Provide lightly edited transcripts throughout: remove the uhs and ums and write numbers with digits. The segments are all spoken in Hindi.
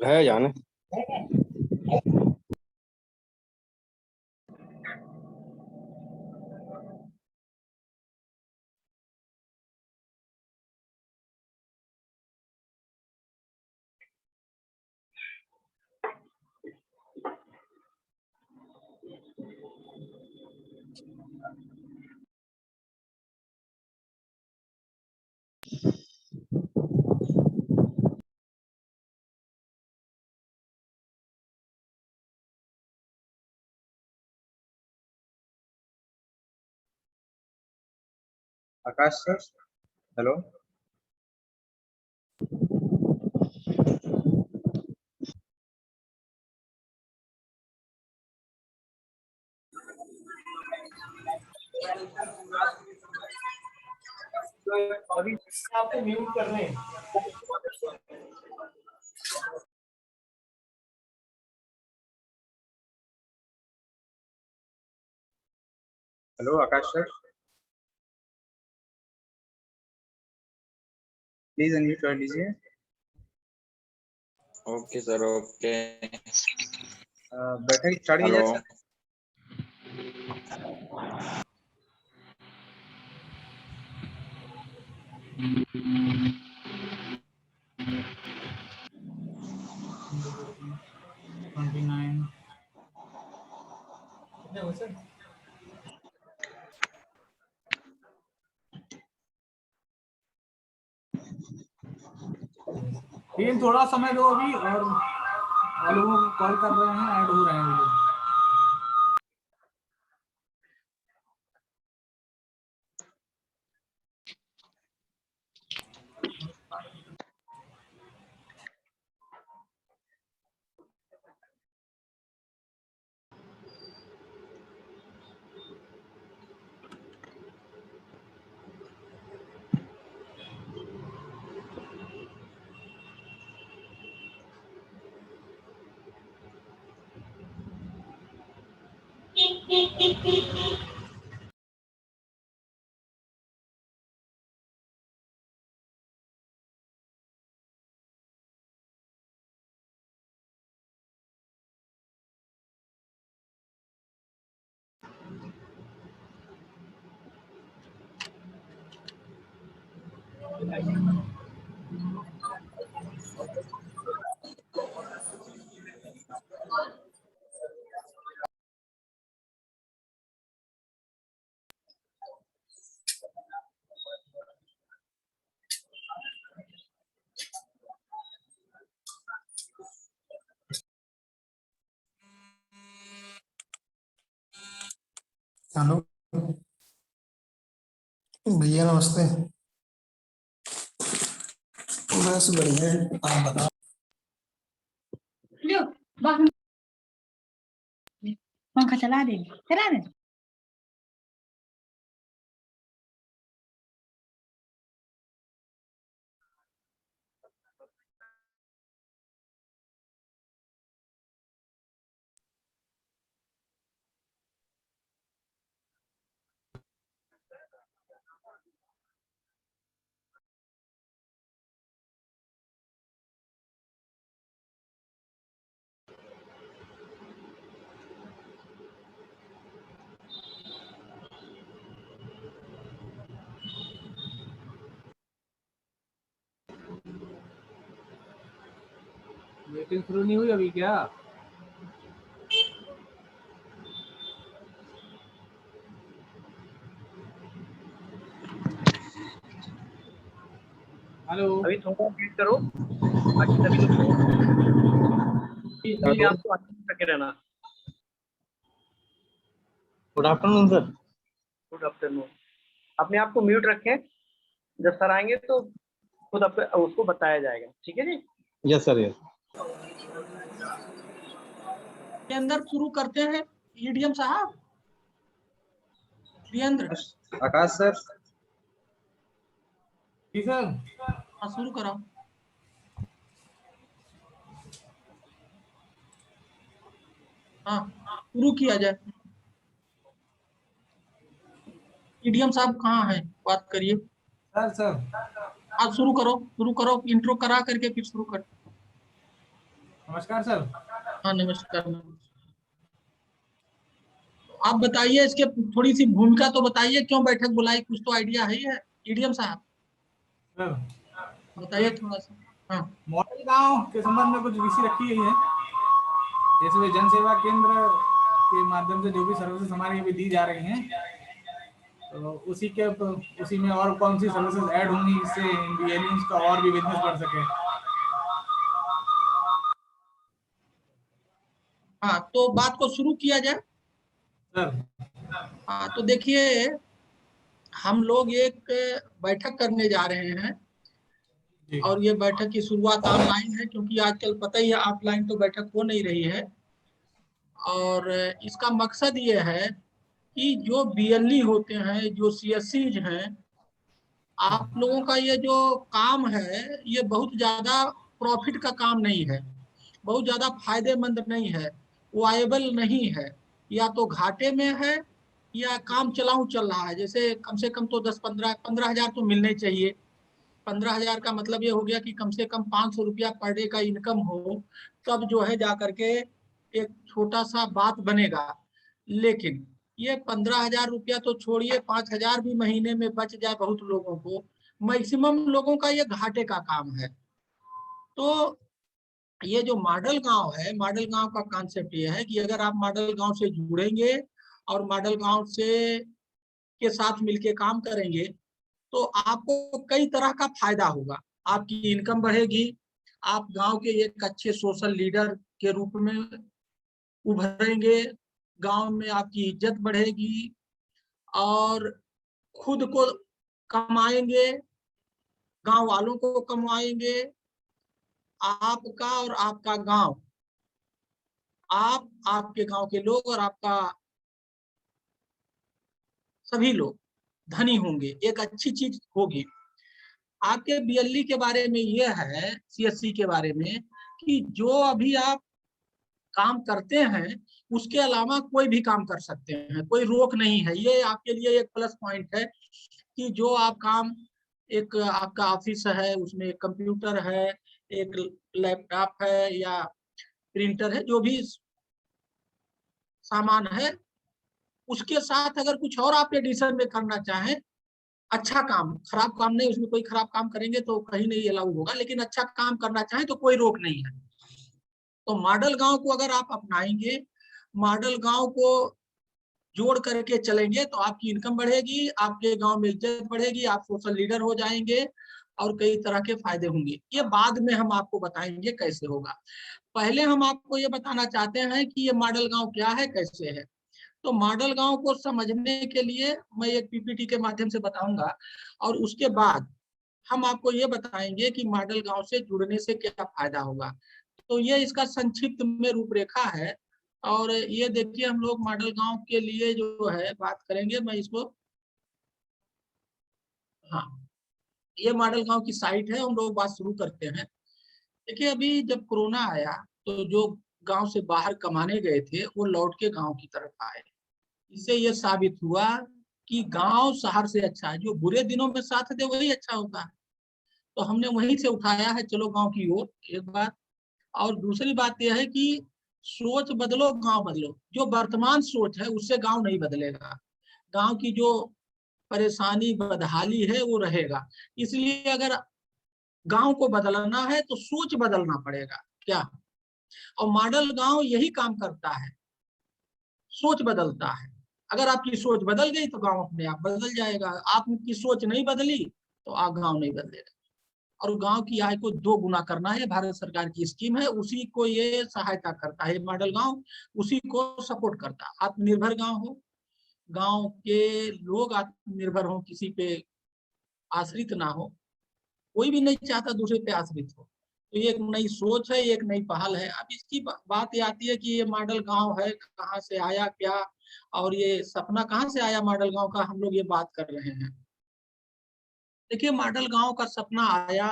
है जाने आकाश सर, हेलो। अभी आपको म्यूट कर रहे हैं। Hello Akash sir, please unmute कर लीजिए। Okay sir, okay. बैठक स्टार्ट कीजिए हेलो। सर। लेकिन थोड़ा समय दो अभी, और लोगों को कॉल कर रहे हैं, ऐड हो रहे हैं लोग। हेलो भैया, नमस्ते। बस बढ़िया है, आप बताओ। पंखा चला दे, चला दे। मीटिंग शुरू नहीं हुई अभी क्या? हेलो, अभी थोड़ा वेट करो, बाकी सभी लोग आपको आगे करके रहना। Good afternoon sir. Good afternoon. अपने आप को म्यूट रखें, जब सर आएंगे तो खुद उसको बताया जाएगा, ठीक है जी। Yes sir yes. के अंदर शुरू करते हैं ईडीएम साहब। वीरेंद्र आकाश सर। जी सर। हाँ शुरू कराओ। हाँ शुरू किया जाए। ईडीएम साहब कहाँ है, बात करिए। सर सर आप शुरू करो, इंट्रो करा करके फिर शुरू कर। नमस्कार सर। हाँ नमस्कार। आप बताइए, इसके थोड़ी सी भूमिका तो बताइए, क्यों बैठक बुलाई, कुछ तो आइडिया है ईडीएम साहब, सर बताइए थोड़ा सा। हाँ मॉडल गांव के संबंध में कुछ विषय रखी गई है, जैसे जन सेवा केंद्र के माध्यम से जो भी सर्विसेज हमारे यहाँ पे दी जा रही हैं, तो उसी में और कौन सी सर्विसेज ऐड होंगी जिससे बीएलईएस का और भी बिजनेस बढ़ सके। हाँ तो बात को शुरू किया जाए। सर हाँ तो देखिए, हम लोग एक बैठक करने जा रहे हैं जी। और ये बैठक की शुरुआत ऑनलाइन है, क्योंकि आजकल पता ही है ऑफलाइन तो बैठक हो नहीं रही है। और इसका मकसद ये है कि जो बीएलई होते हैं, जो सीएससीज हैं, आप लोगों का ये जो काम है ये बहुत ज्यादा प्रॉफिट का काम नहीं है, बहुत ज्यादा फायदेमंद नहीं है, वायबल नहीं है, या तो घाटे में है या काम चलाऊ चल रहा है। जैसे कम से कम तो 10-15 हजार तो मिलने चाहिए। 15,000 का मतलब ये हो गया कि कम से कम 500 रुपया पर डे का इनकम हो, तब जो है जा करके एक छोटा सा बात बनेगा। लेकिन ये 15,000 रुपया तो छोड़िए, 5,000 भी महीने में बच जाए बहुत लोगों को, मैक्सिमम लोगों का ये घाटे का काम है। तो ये जो मॉडल गांव है, मॉडल गांव का कॉन्सेप्ट ये है कि अगर आप मॉडल गांव से जुड़ेंगे और मॉडल गांव से के साथ मिलके काम करेंगे तो आपको कई तरह का फायदा होगा। आपकी इनकम बढ़ेगी, आप गांव के एक अच्छे सोशल लीडर के रूप में उभरेंगे, गांव में आपकी इज्जत बढ़ेगी और खुद को कमाएंगे, गांव वालों को कमाएंगे, आपका और आपका गांव, आप, आपके गांव के लोग और आपका सभी लोग धनी होंगे, एक अच्छी चीज होगी। आपके बीएलई के बारे में ये है, सीएससी के बारे में, कि जो अभी आप काम करते हैं उसके अलावा कोई भी काम कर सकते हैं, कोई रोक नहीं है। ये आपके लिए एक प्लस पॉइंट है कि जो आप काम, एक आपका ऑफिस है उसमें एक कंप्यूटर है, एक लैपटॉप है या प्रिंटर है, जो भी सामान है, उसके साथ अगर कुछ और आप एडिशन में करना चाहें, अच्छा काम, खराब काम नहीं, उसमें कोई खराब काम करेंगे तो कहीं नहीं अलाउ होगा, लेकिन अच्छा काम करना चाहें तो कोई रोक नहीं है। तो मॉडल गांव को अगर आप अपनाएंगे, मॉडल गांव को जोड़ करके चलेंगे तो आपकी इनकम बढ़ेगी, आपके गांव में इज्जत बढ़ेगी, आप सोशल लीडर हो जाएंगे और कई तरह के फायदे होंगे। ये बाद में हम आपको बताएंगे कैसे होगा। पहले हम आपको ये बताना चाहते हैं कि ये मॉडल गांव क्या है, कैसे है। तो मॉडल गांव को समझने के लिए मैं एक पीपीटी के माध्यम से बताऊंगा और उसके बाद हम आपको ये बताएंगे कि मॉडल गांव से जुड़ने से क्या फायदा होगा। तो ये इसका संक्षिप्त में रूपरेखा है। और ये देखिए, हम लोग मॉडल गांव के लिए जो है बात करेंगे, मैं इसको, हाँ ये मॉडल गांव की साइट है, हम लोग बात शुरू करते हैं। देखिए, अभी जब कोरोना आया तो जो गांव से बाहर कमाने गए थे वो लौट के गांव की तरफ आए। इससे ये साबित हुआ कि गांव शहर से अच्छा है, जो बुरे दिनों में साथ दे वही अच्छा होता है। तो हमने वहीं से उठाया है, चलो गांव की ओर, एक बात। और दूसरी बात यह है कि सोच बदलो, गांव बदलो। जो वर्तमान सोच है उससे गांव नहीं बदलेगा, गांव की जो परेशानी बदहाली है वो रहेगा। इसलिए अगर गांव को बदलना है तो सोच बदलना पड़ेगा क्या, और मॉडल गांव यही काम करता है, सोच बदलता है। अगर आपकी सोच बदल गई तो गांव अपने आप बदल जाएगा, आपकी सोच नहीं बदली तो आप गांव नहीं बदलेगा। और गांव की आय को 2 गुना करना है, भारत सरकार की स्कीम है, उसी को ये सहायता करता है, मॉडल गांव उसी को सपोर्ट करता है। आत्मनिर्भर गांव हो, गांव के लोग आत्मनिर्भर हों, किसी पे आश्रित ना हो। कोई भी नहीं चाहता दूसरे पे आश्रित हो। तो ये एक नई सोच है, एक नई पहल है। अब इसकी बात ये आती है कि ये मॉडल गांव है, कहाँ से आया क्या, और ये सपना कहाँ से आया मॉडल गांव का, हम लोग ये बात कर रहे हैं। देखिए, मॉडल गांव का सपना आया,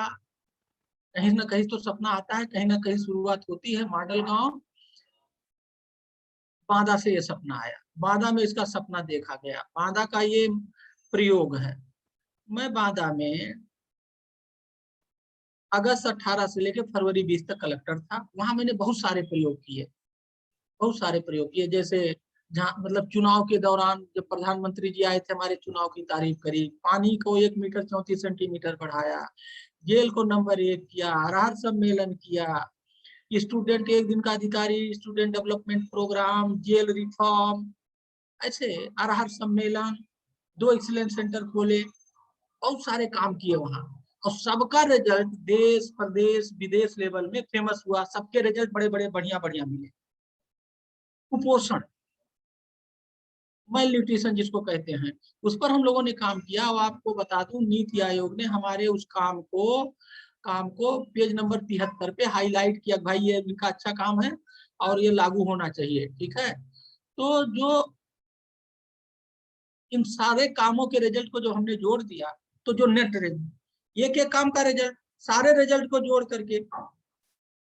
कहीं ना कहीं तो सपना आता है, कहीं ना कहीं शुरुआत होती है। मॉडल गांव बांदा से ये सपना आया, बांदा में इसका सपना देखा गया, बांदा का ये प्रयोग है। मैं बांदा में अगस्त 18 से लेकर फरवरी 20 तक कलेक्टर था। वहां मैंने बहुत सारे प्रयोग किए, बहुत सारे प्रयोग किए। जैसे जहाँ मतलब चुनाव के दौरान जब प्रधानमंत्री जी आए थे, हमारे चुनाव की तारीफ करी, पानी को 1 मीटर 34 सेंटीमीटर बढ़ाया, जेल को नंबर 1 किया, आहार सम्मेलन किया, स्टूडेंट एक दिन का अधिकारी, student development program, jail reform, ऐसे आहार सम्मेलन, 2 एक्सीलेंस सेंटर खोले, बहुत सारे काम किए वहां। और सबका रिजल्ट देश प्रदेश विदेश लेवल में फेमस हुआ, सबके रिजल्ट बड़े बड़े बढ़िया बढ़िया मिले। कुपोषण, मेल न्यूट्रिशन जिसको कहते हैं, उस पर हम लोगों ने काम किया। और आपको बता दूं, नीति आयोग ने हमारे उस काम को पेज नंबर 73 पे हाईलाइट किया, भाई ये इनका अच्छा काम है और ये लागू होना चाहिए। ठीक है, तो जो इन सारे कामों के रिजल्ट को जो हमने जोड़ दिया, तो जो नेट रिजल्ट, एक काम का रिजल्ट, सारे रिजल्ट को जोड़ करके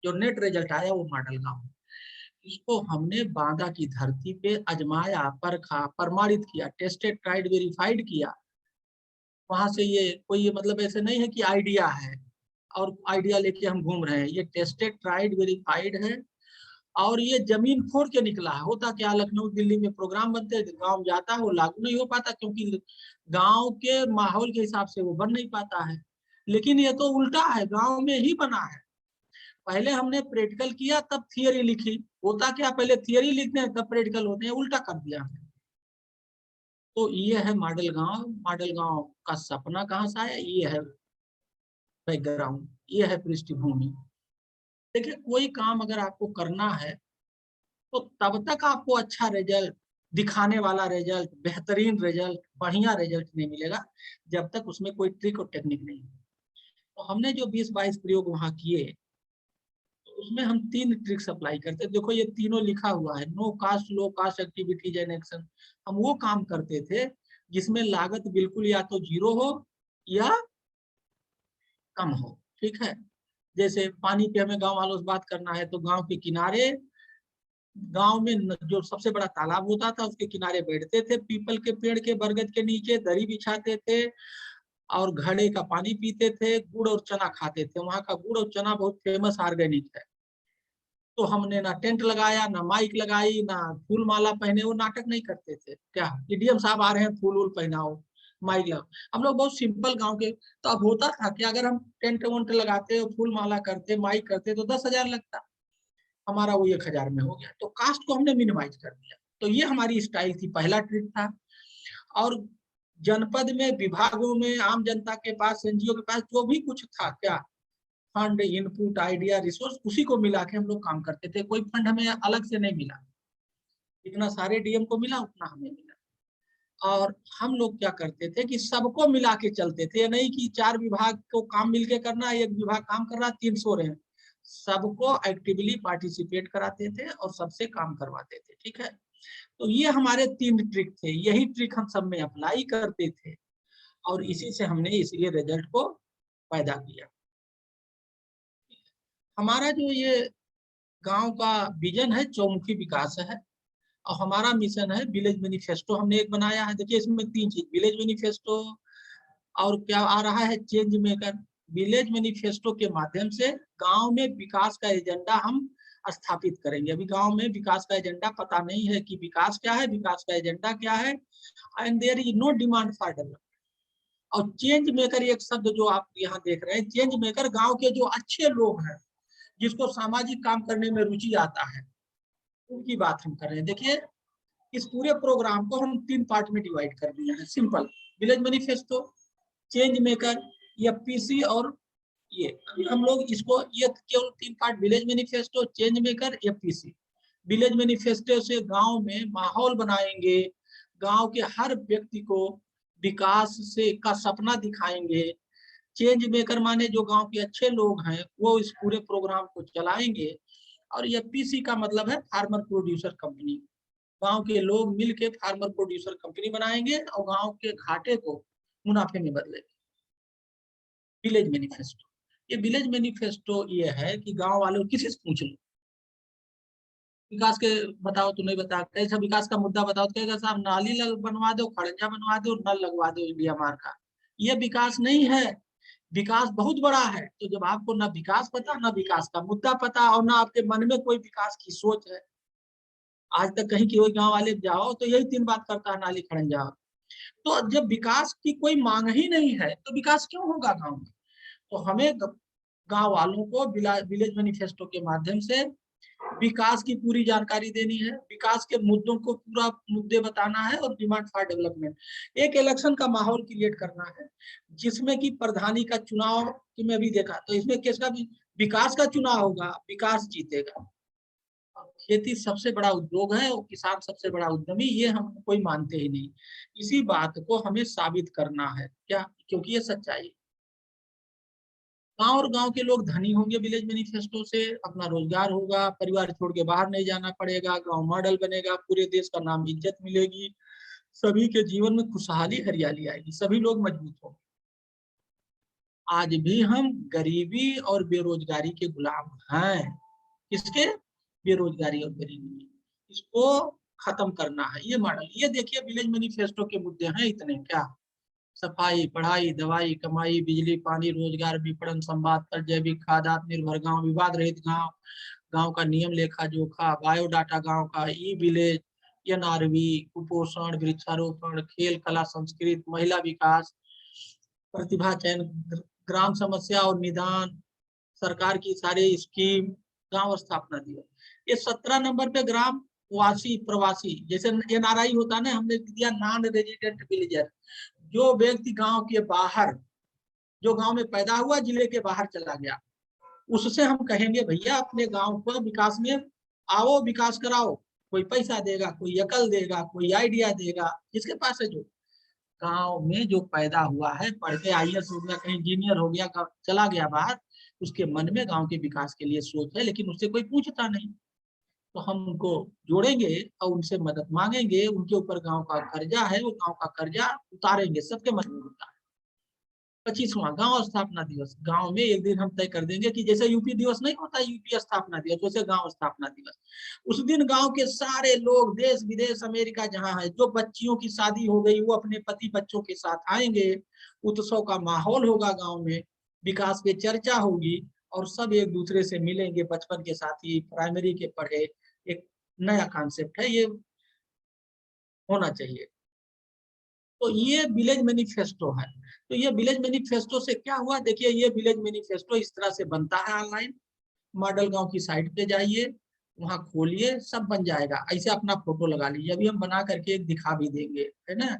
जो नेट रिजल्ट आया, वो मॉडल गांव। इसको हमने बांदा की धरती पे आजमाया, परखा, प्रमाणित किया, टेस्टेड ट्राइड वेरीफाइड किया। वहां से ये कोई मतलब ऐसे नहीं है कि आइडिया है और आइडिया लेके हम घूम रहे हैं, ये टेस्टेड ट्राइड वेरीफाइड है। और ये जमीन खोद के निकला है। होता क्या, लखनऊ दिल्ली में प्रोग्राम बनते हैं, गांव जाता है, वो लागू नहीं हो पाता, क्योंकि गांव के माहौल के हिसाब से वो बन नहीं पाता है। लेकिन ये तो उल्टा है, गांव में ही बना है। पहले हमने प्रैक्टिकल किया, तब थियरी लिखी। होता क्या, पहले थियरी लिखते हैं तब प्रैक्टिकल होते हैं, उल्टा कर दिया है। तो ये है मॉडल गांव। मॉडल गांव का सपना कहाँ से आया, ये है बैकग्राउंड, ये है पृष्ठभूमि। देखिए, कोई काम अगर आपको करना है तो तब तक आपको अच्छा रिजल्ट, दिखाने वाला रिजल्ट, बेहतरीन रिजल्ट, बढ़िया रिजल्ट नहीं मिलेगा जब तक उसमें कोई ट्रिक और टेक्निक नहीं। तो हमने जो 20-22 प्रयोग वहां किए, तो उसमें हम 3 ट्रिक्स अप्लाई करते। देखो, ये तीनों लिखा हुआ है, no cost, low cost activities and action. हम वो काम करते थे जिसमें लागत बिल्कुल या तो 0 हो या कम हो। ठीक है, जैसे पानी पे हमें गांव वालों से बात करना है, तो गांव के किनारे, गांव में जो सबसे बड़ा तालाब होता था, उसके किनारे बैठते थे, पीपल के पेड़ के, बरगद के नीचे दरी बिछाते थे और घड़े का पानी पीते थे, गुड़ और चना खाते थे। वहां का गुड़ और चना बहुत फेमस ऑर्गेनिक है। तो हमने ना टेंट लगाया, ना माइक लगाई, ना फूल माला पहने। वो नाटक नहीं करते थे, क्या डीडीएम साहब आ रहे हैं, फूल वूल पहनाओ, माइक लगाओ। हम लोग बहुत सिंपल गांव के। तो अब होता था कि अगर हम टेंट वेंट लगाते, फूल माला करते, माइक करते, तो 10,000 लगता, हमारा वो 1,000 में हो गया। तो कास्ट को हमने मिनिमाइज कर दिया। तो ये हमारी स्टाइल थी, पहला ट्रिक था। और जनपद में, विभागों में, आम जनता के पास, एनजीओ के पास जो भी कुछ था, क्या फंड, इनपुट, आइडिया, रिसोर्स, उसी को मिला के हम लोग काम करते थे। कोई फंड हमें अलग से नहीं मिला, जितना सारे डीएम को मिला उतना हमें मिला। और हम लोग क्या करते थे कि सबको मिला के चलते थे, नहीं कि 4 विभाग को काम मिलके करना है, 1 विभाग काम कर रहा, 3 सो रहे हैं। सबको एक्टिवली पार्टिसिपेट कराते थे और सबसे काम करवाते थे। ठीक है, तो ये हमारे 3 ट्रिक थे। यही ट्रिक हम सब में अप्लाई करते थे और इसी से हमने इसलिए रिजल्ट को पैदा किया। हमारा जो ये गांव का विजन है, चौमुखी विकास है, और हमारा मिशन है विलेज मैनिफेस्टो हमने एक बनाया है। देखिए, इसमें 3 चीज, विलेज मैनिफेस्टो और क्या आ रहा है, चेंज मेकर। विलेज मैनिफेस्टो के माध्यम से गांव में विकास का एजेंडा हम स्थापित करेंगे। अभी गांव में विकास का एजेंडा पता नहीं है कि विकास क्या है, विकास का एजेंडा क्या है, and there is no demand for development. और चेंज मेकर एक शब्द जो आप यहाँ देख रहे हैं, चेंज मेकर गांव के जो अच्छे लोग हैं, जिसको सामाजिक काम करने में रुचि आता है, उनकी बात हम कर रहे हैं। देखिए, इस पूरे प्रोग्राम को हम 3 पार्ट में डिवाइड कर दिया है। Simple, village manifesto, change maker, FPC और ये। अभी हम लोग इसको, ये केवल 3 part, village manifesto, change maker, FPC. Village manifesto से गांव में माहौल बनाएंगे, गांव के हर व्यक्ति को विकास से का सपना दिखाएंगे। चेंज मेकर माने जो गांव के अच्छे लोग हैं वो इस पूरे प्रोग्राम को चलाएंगे। और ये पीसी का मतलब है फार्मर प्रोड्यूसर कंपनी। गांव के लोग मिलके फार्मर प्रोड्यूसर कंपनी बनाएंगे और गांव के घाटे को मुनाफे में बदलेंगे। विलेज मैनिफेस्टो, ये विलेज मैनिफेस्टो ये है कि गांव वालों किसी से पूछ लो विकास के बताओ, तो नहीं बता, कैसा विकास का मुद्दा बताओ, तो कहेगा साहब नाली बनवा दो, खड़ंजा बनवा दो, नल लगवा दो इंडिया मार का। ये विकास नहीं है। विकास बहुत बड़ा है। तो जब आपको ना विकास पता, ना विकास का मुद्दा पता और ना आपके मन में कोई विकास की सोच है, आज तक कहीं कोई गांव वाले जाओ तो यही 3 बात करता है, नाली खड़ंजा। तो जब विकास की कोई मांग ही नहीं है तो विकास क्यों होगा गांव में? तो हमें गांव वालों को विलेज मैनिफेस्टो के माध्यम से विकास की पूरी जानकारी देनी है, विकास के मुद्दों को पूरा मुद्दे बताना है और डिमांड फॉर डेवलपमेंट। एक इलेक्शन का माहौल क्रिएट करना है जिसमें कि प्रधानी का चुनाव की मैं भी देखा, तो इसमें किसका भी विकास का चुनाव होगा, विकास जीतेगा। खेती सबसे बड़ा उद्योग है और किसान सबसे बड़ा उद्यमी, ये हम कोई मानते ही नहीं। इसी बात को हमें साबित करना है क्या, क्योंकि ये सच्चाई है। गांव और गांव के लोग धनी होंगे विलेज मैनिफेस्टो से, अपना रोजगार होगा, परिवार छोड़ के बाहर नहीं जाना पड़ेगा, गांव मॉडल बनेगा, पूरे देश का नाम इज्जत मिलेगी, सभी के जीवन में खुशहाली हरियाली आएगी, सभी लोग मजबूत होंगे। आज भी हम गरीबी और बेरोजगारी के गुलाम हैं। किसके? बेरोजगारी और गरीबी। इसको खत्म करना है, ये मॉडल। ये देखिए विलेज मैनिफेस्टो के मुद्दे हैं इतने, क्या सफाई, पढ़ाई, दवाई, कमाई, बिजली, पानी, रोजगार, विपणन, संवाद पर, जैविक खाद, आत्मनिर्भर गांव, विवाद रहित गांव, गांव का नियम लेखा जोखा, बायोडाटा गांव का, ई विलेज, एनआरवी, कुपोषण, वृक्षारोपण, खेल, कला, संस्कृत, महिला विकास, प्रतिभा चयन, ग्राम समस्या और निदान, सरकार की सारी स्कीम, गांव स्थापना दिवस। ये 17 नंबर पे ग्राम वासी प्रवासी, जैसे एनआरआई होता है ना, हमने दिया नॉन रेजिडेंट विलेजर, जो व्यक्ति गांव के बाहर, जो गांव में पैदा हुआ जिले के बाहर चला गया, उससे हम कहेंगे भैया अपने गांव को विकास में आओ, विकास कराओ। कोई पैसा देगा, कोई अकल देगा, कोई आइडिया देगा, जिसके पास है। जो गांव में जो पैदा हुआ है, पढ़ के आईएएस हो गया, कहीं इंजीनियर हो गया, चला गया बाहर, उसके मन में गांव के विकास के लिए सोच है, लेकिन उससे कोई पूछता नहीं। तो हम उनको जोड़ेंगे और उनसे मदद मांगेंगे, उनके ऊपर गांव का कर्जा है, वो गांव का कर्जा उतारेंगे, सबके मन में होता है। 25वां गांव स्थापना दिवस, गांव में एक दिन हम तय कर देंगे कि जैसे यूपी दिवस नहीं होता, यूपी स्थापना दिवस, वैसे गांव स्थापना दिवस। उस दिन गांव के सारे लोग, देश विदेश, अमेरिका जहां है, जो बच्चियों की शादी हो गई वो अपने पति बच्चों के साथ आएंगे, उत्सव का माहौल होगा गाँव में, विकास की चर्चा होगी और सब एक दूसरे से मिलेंगे, बचपन के साथी, प्राइमरी के पढ़े। एक नया कॉन्सेप्ट है, ये होना चाहिए। तो ये विलेज मैनिफेस्टो है। तो ये विलेज मैनिफेस्टो से क्या हुआ, देखिए ये विलेज मैनिफेस्टो इस तरह से बनता है। ऑनलाइन मॉडल गांव की साइट पे जाइए, वहां खोलिए, सब बन जाएगा। ऐसे अपना फोटो लगा लीजिए, अभी हम बना करके दिखा भी देंगे, है ना,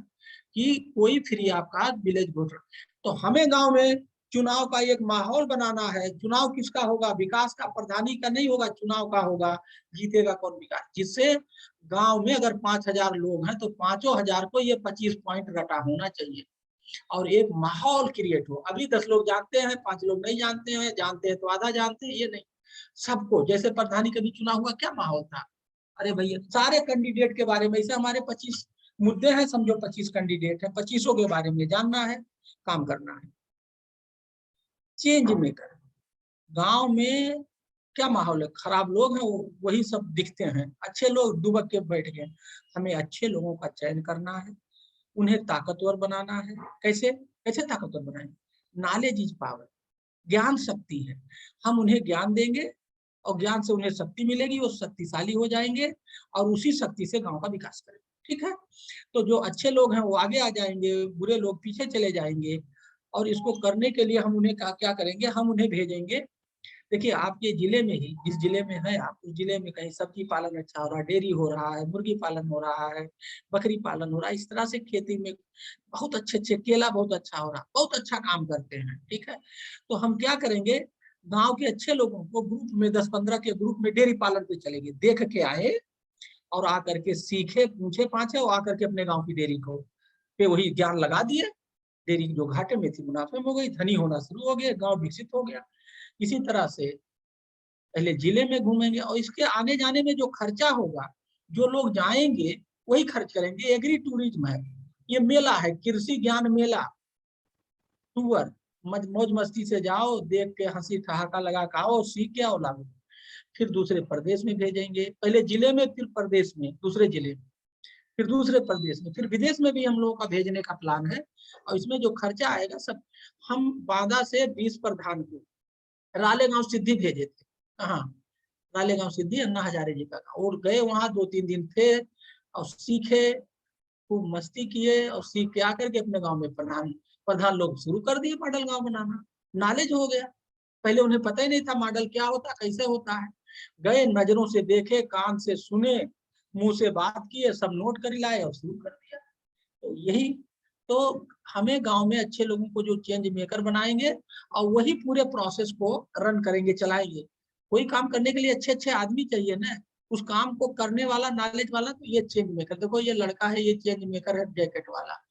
कि कोई फ्री आपका विलेज वोटर। तो हमें गांव में चुनाव का एक माहौल बनाना है। चुनाव किसका होगा? विकास का, प्रधानी का नहीं होगा, चुनाव का होगा। जीतेगा कौन? विकास। जिससे गांव में अगर 5000 लोग हैं तो 5000 को ये 25 पॉइंट रटा होना चाहिए और एक माहौल क्रिएट हो। अभी 10 लोग जानते हैं, 5 लोग नहीं जानते हैं, जानते हैं तो आधा जानते हैं, ये नहीं, सबको। जैसे प्रधानी कभी चुनाव हुआ, क्या माहौल था? अरे भैया सारे कैंडिडेट के बारे में, ऐसे हमारे 25 मुद्दे हैं, समझो 25 कैंडिडेट है, 25 के बारे में जानना है, काम करना है। चेंज मेकर, गांव में क्या माहौल है? खराब लोग हैं, वही सब दिखते हैं, अच्छे लोग दुबक के बैठ गए। हमें अच्छे लोगों का चयन करना है, उन्हें ताकतवर बनाना है। कैसे कैसे ताकतवर बनाएं? नॉलेज इज पावर, ज्ञान शक्ति है। हम उन्हें ज्ञान देंगे और ज्ञान से उन्हें शक्ति मिलेगी, वो शक्तिशाली हो जाएंगे और उसी शक्ति से गांव का विकास करेंगे। ठीक है, तो जो अच्छे लोग हैं वो आगे आ जाएंगे, बुरे लोग पीछे चले जाएंगे। और इसको करने के लिए हम उन्हें क्या करेंगे? हम उन्हें भेजेंगे। देखिए आपके जिले में ही, जिस जिले में है आप, उस जिले में कहीं सब्जी पालन अच्छा हो रहा है, डेयरी हो रहा है, मुर्गी पालन हो रहा है, बकरी पालन हो रहा है, इस तरह से खेती में बहुत अच्छे केला बहुत अच्छा हो रहा है, बहुत अच्छा काम करते हैं। ठीक है, तो हम क्या करेंगे? गांव के अच्छे लोगों को ग्रुप में 10-15 के ग्रुप में डेयरी पालन पे चलेंगे, देख के आए और आकर के सीखे, पूछे पाछे और आकर के अपने गांव की डेयरी को पे वही ज्ञान लगा दिए। डेयरी जो घाटे में थी मुनाफे में हो गई, धनी होना शुरू हो गया, गांव विकसित हो गया। इसी तरह से पहले जिले में घूमेंगे और इसके आने जाने में जो खर्चा होगा, जो लोग जाएंगे वही खर्च करेंगे। एग्री टूरिज्म है, ये मेला है, कृषि ज्ञान मेला। टूर मौज मस्ती से जाओ, देख के हंसी ठहाका लगा के आओ, सीख के आओ, लागू। फिर दूसरे प्रदेश में भेजेंगे, पहले जिले में, फिर प्रदेश में, दूसरे जिले में, फिर दूसरे प्रदेश में, फिर विदेश में भी हम लोगों का भेजने का प्लान है। और इसमें जो खर्चा आएगा सब, हम बांदा से 20 प्रधान को रालेगांव सिद्धि भेजे थे। कहाँ? रालेगांव सिद्धि, अन्ना हजारे जी का गाँव। और गए वहां 2-3 दिन थे और सीखे, खूब मस्ती किए और सीख के आकर के अपने गांव में प्रधान लोग शुरू कर दिए मॉडल गांव बनाना। नॉलेज हो गया, पहले उन्हें पता ही नहीं था मॉडल क्या होता, कैसे होता है। गए, नजरों से देखे, कान से सुने, मुंह से बात किए, सब नोट कर लाए और शुरू कर दिया। तो यही तो हमें गांव में अच्छे लोगों को जो चेंज मेकर बनाएंगे और वही पूरे प्रोसेस को रन करेंगे, चलाएंगे। कोई काम करने के लिए अच्छे अच्छे आदमी चाहिए ना, उस काम को करने वाला, नॉलेज वाला। तो ये चेंज मेकर, देखो ये लड़का है, ये चेंज मेकर है, जैकेट वाला,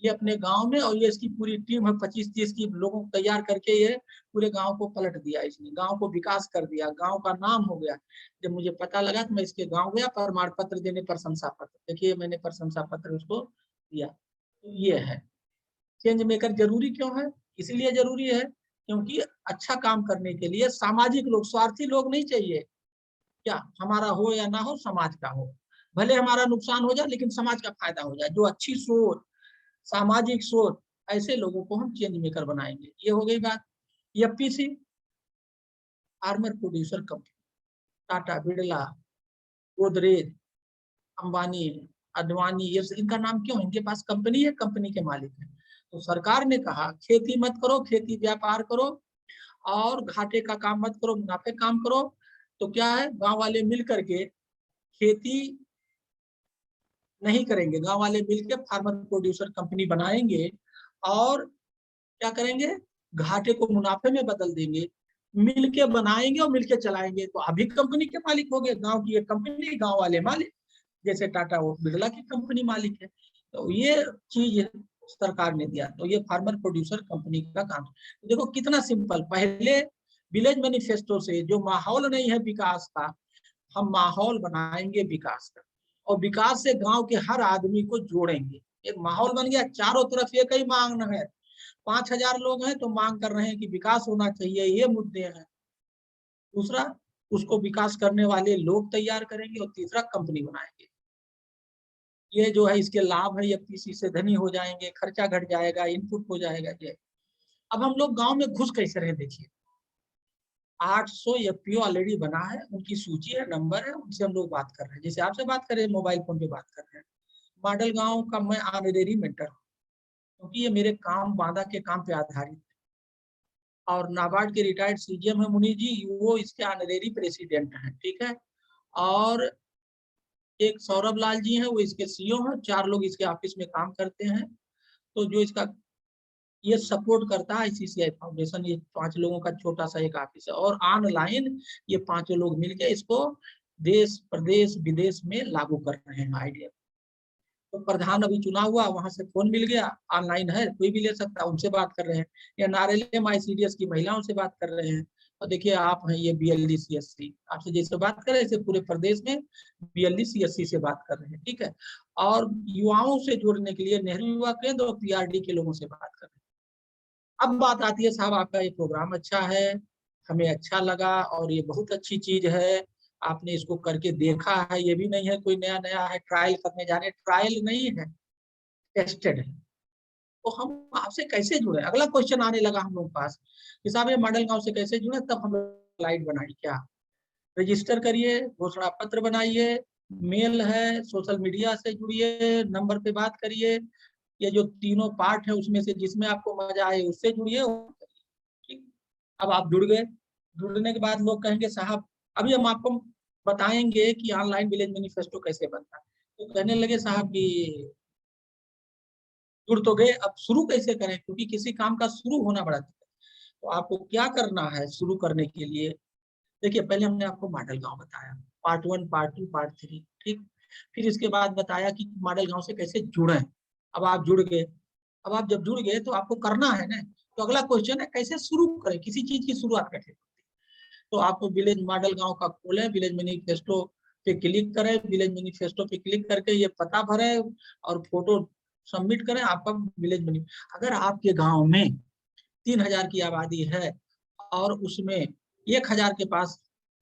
ये अपने गांव में, और ये इसकी पूरी टीम है 25-30 की लोगों को तैयार करके ये पूरे गांव को पलट दिया, इसने गांव को विकास कर दिया, गांव का नाम हो गया। जब मुझे पता लगा तो मैं इसके गांव गया, प्रमाण पत्र देने, प्रशंसा पत्र, देखिए मैंने प्रशंसा पत्र उसको दिया। तो ये है चेंज मेकर। जरूरी क्यों है? इसलिए जरूरी है क्योंकि अच्छा काम करने के लिए सामाजिक लोग, स्वार्थी लोग नहीं चाहिए। क्या हमारा हो या ना हो, समाज का हो, भले हमारा नुकसान हो जाए लेकिन समाज का फायदा हो जाए। जो अच्छी सोच, सामाजिक सोच, ऐसे लोगों को हम चेंज मेकर बनाएंगे। ये हो गई बात। FPC, farmer producer company, Tata, Birla, Godrej, Ambani, Advani, ये इनका नाम क्यों? इनके पास कंपनी है, कंपनी के मालिक है। तो सरकार ने कहा खेती मत करो, खेती व्यापार करो और घाटे का काम मत करो, मुनाफे काम करो। तो क्या है, गांव वाले मिल करके खेती नहीं करेंगे, गांव वाले मिलकर फार्मर प्रोड्यूसर कंपनी बनाएंगे और क्या करेंगे, घाटे को मुनाफे में बदल देंगे। मिलके बनाएंगे और मिलके चलाएंगे। तो अभी कंपनी के मालिक हो गए, गांव की एक कंपनी, गांव वाले मालिक, जैसे टाटा और बिरला की कंपनी मालिक है। तो ये चीज सरकार ने दिया। तो ये फार्मर प्रोड्यूसर कंपनी का काम। तो देखो कितना सिंपल। पहले विलेज मैनिफेस्टो से जो माहौल नहीं है विकास का, हम माहौल बनाएंगे विकास का, और विकास से गांव के हर आदमी को जोड़ेंगे। एक माहौल बन गया, चारों तरफ एक ही मांग है। 5000 लोग हैं तो मांग कर रहे हैं कि विकास होना चाहिए, ये मुद्दे हैं। दूसरा, उसको विकास करने वाले लोग तैयार करेंगे, और तीसरा कंपनी बनाएंगे। ये जो है इसके लाभ है, ये किसी से धनी हो जाएंगे, खर्चा घट जाएगा, इनपुट हो जाएगा। ये अब हम लोग गांव में घुस कैसे रहे, देखिए 800 एफपीओ ऑलरेडी बना है, उनकी सूची है, नंबर है, उनसे हम लोग बात कर रहे हैं, जैसे आपसे बात कर रहे हैं, मोबाइल फोन पे बात कर रहे हैं। मॉडल गांव का मैं ऑनरेरी मेंटर हूँ, क्योंकि ये मेरे काम, बांदा के काम पे आधारित है। और नाबार्ड के रिटायर्ड सीजीएम है मुनि जी, वो इसके ऑनरेरी प्रेसिडेंट हैं, ठीक है। और एक सौरभ लाल जी हैं, वो इसके सीईओ हैं। 4 लोग इसके ऑफिस में काम करते हैं। तो जो इसका ये सपोर्ट करता है ICCI फाउंडेशन, ये 5 लोगों का छोटा सा एक ऑफिस है। और ऑनलाइन ये 5 लोग मिलकर इसको देश, प्रदेश, विदेश में लागू कर रहे हैं आइडिया। तो प्रधान अभी चुना हुआ, वहां से फोन मिल गया, ऑनलाइन है, कोई भी ले सकता है, उनसे बात कर रहे हैं। या NRLM ICDS की महिलाओं से बात कर रहे हैं। और देखिए आप हैं, ये BLD CSC, आपसे जैसे बात कर रहे हैं, पूरे प्रदेश में BLD CSC से बात कर रहे हैं, ठीक है। और युवाओं से जोड़ने के लिए नेहरू युवा केंद्र और PRD के लोगों से बात कर रहे हैं। अब बात आती है, साहब आपका ये प्रोग्राम अच्छा है, हमें अच्छा लगा और ये बहुत अच्छी चीज है, आपने इसको करके देखा है, ये भी नहीं है कोई नया नया है, ट्रायल करने जा रहे हैं। ट्रायल नहीं है, टेस्टेड है। तो हम आपसे कैसे जुड़े? अगला क्वेश्चन आने लगा हम लोग पास कि साहब ये मॉडल गांव से कैसे जुड़े। तब हम स्लाइड बनाई, क्या रजिस्टर करिए, घोषणा पत्र बनाइए, मेल है, सोशल मीडिया से जुड़िए, नंबर पे बात करिए। ये जो तीनों पार्ट है उसमें से जिसमें आपको मजा आए उससे जुड़िए। ठीक, अब आप जुड़ गए। जुड़ने के बाद लोग कहेंगे साहब अभी हम आपको बताएंगे कि ऑनलाइन विलेज मैनिफेस्टो कैसे बनता है। तो कहने लगे साहब कि जुड़ तो गए, अब शुरू कैसे करें, क्योंकि किसी काम का शुरू होना बड़ा दिक्कत। तो आपको क्या करना है शुरू करने के लिए? देखिए पहले हमने आपको मॉडल गांव बताया, पार्ट 1, पार्ट 2, पार्ट 3। ठीक, फिर इसके बाद बताया कि मॉडल गांव से कैसे जुड़े। अब आप जुड़ गए, अब आप जब जुड़ गए तो आपको करना है ना, तो अगला क्वेश्चन है कैसे शुरू करें, किसी चीज की शुरुआत कैसे। तो आपको विलेज मॉडल गांव का खोलें, विलेज मैनिफेस्टो पे क्लिक करें, विलेज मैनिफेस्टो पे क्लिक करके ये पता भरें और फोटो सबमिट करें, आपका विलेज मैनी। अगर आपके गांव में 3000 की आबादी है और उसमें 1000 के पास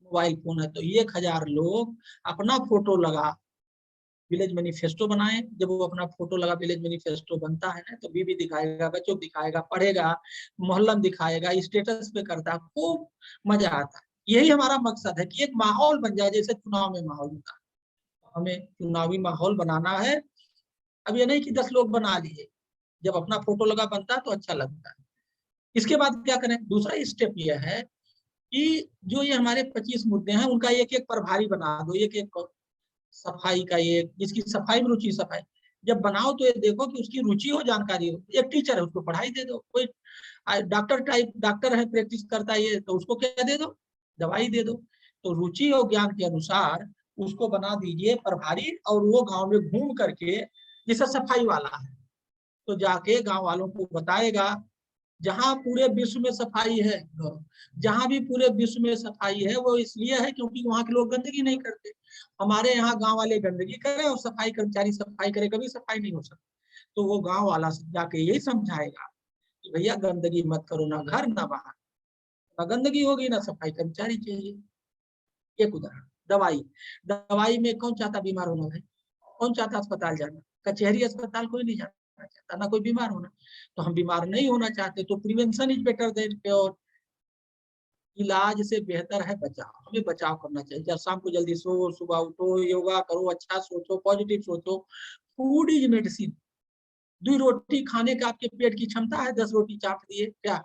मोबाइल फोन है, तो 1000 लोग अपना फोटो लगा विलेज मैनिफेस्टो बनाए। जब वो अपना फोटो लगा विलेज मैनिफेस्टो बनता है ना, तो बीबी दिखाएगा, बच्चों दिखाएगा, पढ़ेगा, मोहल्लन दिखाएगा, स्टेटस पे करता है, खूब मजा आता है। यही हमारा मकसद है कि एक माहौल बन जाए, जैसे चुनाव में माहौल होता है। हमें चुनावी माहौल बनाना है। अब ये नहीं कि 10 लोग बना लिए, जब अपना फोटो लगा बनता है तो अच्छा लगता है। इसके बाद क्या करें, दूसरा स्टेप यह है कि जो ये हमारे 25 मुद्दे हैं उनका एक एक प्रभारी बना दो। एक सफाई का, एक जिसकी सफाई में रुचि, सफाई जब बनाओ तो ये देखो कि उसकी रुचि हो, जानकारी हो। एक टीचर है, उसको पढ़ाई दे दो। कोई डॉक्टर टाइप डॉक्टर है, प्रैक्टिस करता है ये, तो उसको क्या दे दो, दवाई दे दो। तो रुचि और ज्ञान के अनुसार उसको बना दीजिए प्रभारी, और वो गांव में घूम करके, जैसे सफाई वाला है तो जाके गांव वालों को बताएगा। जहां पूरे विश्व में सफाई है, जहां भी पूरे विश्व में सफाई है, वो इसलिए है क्योंकि वहां के लोग गंदगी नहीं करते। हमारे यहाँ गांव वाले गंदगी करें और सफाई कर्मचारी सफाई करे, कभी सफाई नहीं हो सकती। तो वो गांव वाला जाके यही समझाएगा कि भैया गंदगी मत करो, ना घर ना बाहर, ना गंदगी होगी ना सफाई कर्मचारी चाहिए। एक उदाहरण, दवाई। दवाई में कौन चाहता बीमार होना भाई, कौन चाहता अस्पताल जाना, कचहरी अस्पताल कोई नहीं जाना चाहता, ना कोई बीमार होना। तो हम बीमार नहीं होना चाहते, तो prevention is better than cure. इलाज से बेहतर है बचाव। हमें बचाव करना चाहिए। जब शाम को जल्दी सो, सुबह उठो, योगा करो, अच्छा सोचो, पॉजिटिव सोचो। Food is medicine. 2 रोटी खाने का आपके पेट की क्षमता है, 10 रोटी चाप दिए क्या?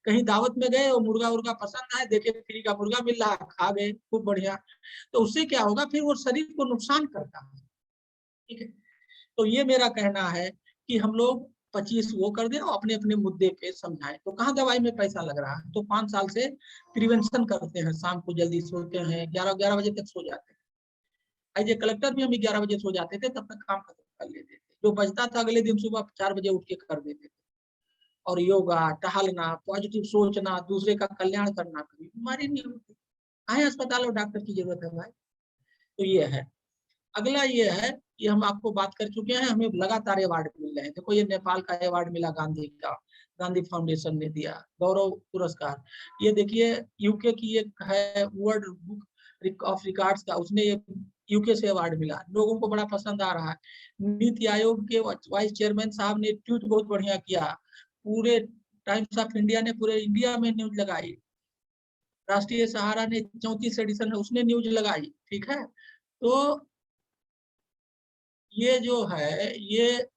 कहीं दावत में गए और मुर्गा उर्गा पसंद आए, देखे फ्री का मुर्गा मिल रहा है, खा गए, खूब बढ़िया। तो उससे क्या होगा, फिर वो शरीर को नुकसान करता है। ठीक है, तो ये मेरा कहना है कि हम लोग 25 वो कर दें और अपने अपने मुद्दे पे समझाएं। तो कहाँ दवाई में पैसा लग रहा है, तो 5 साल से प्रिवेंशन करते हैं। शाम को जल्दी सोते हैं, 11 बजे तक सो जाते हैं। एज ए कलेक्टर भी हम 11 बजे सो जाते थे, तब तक काम खत्म कर लेते थे। जो बचता था अगले दिन सुबह 4 बजे उठ के कर देते थे। और योगा, टहलना, पॉजिटिव सोचना, दूसरे का कल्याण करना, कभी बीमारी नहीं होती। कहाँ अस्पताल और डॉक्टर की जरूरत है भाई। तो ये है। अगला ये है कि हम आपको बात कर चुके हैं, हमें लगातार अवार्ड मिल रहे हैं। देखो ये नेपाल का अवार्ड मिला गांधी का, गांधी फाउंडेशन ने दिया गौरव पुरस्कार। ये देखिए यूके की एक है वर्ल्ड बुक ऑफ रिकॉर्ड्स का, उसने यूके से अवार्ड मिला, लोगों को बड़ा पसंद आ रहा है। नीति आयोग के वाइस चेयरमैन साहब ने ट्वीट बहुत बढ़िया किया। पूरे टाइम्स ऑफ इंडिया ने पूरे इंडिया में न्यूज लगाई। राष्ट्रीय सहारा ने 34 एडिशन में उसने न्यूज लगाई। ठीक है, तो ये जो है ये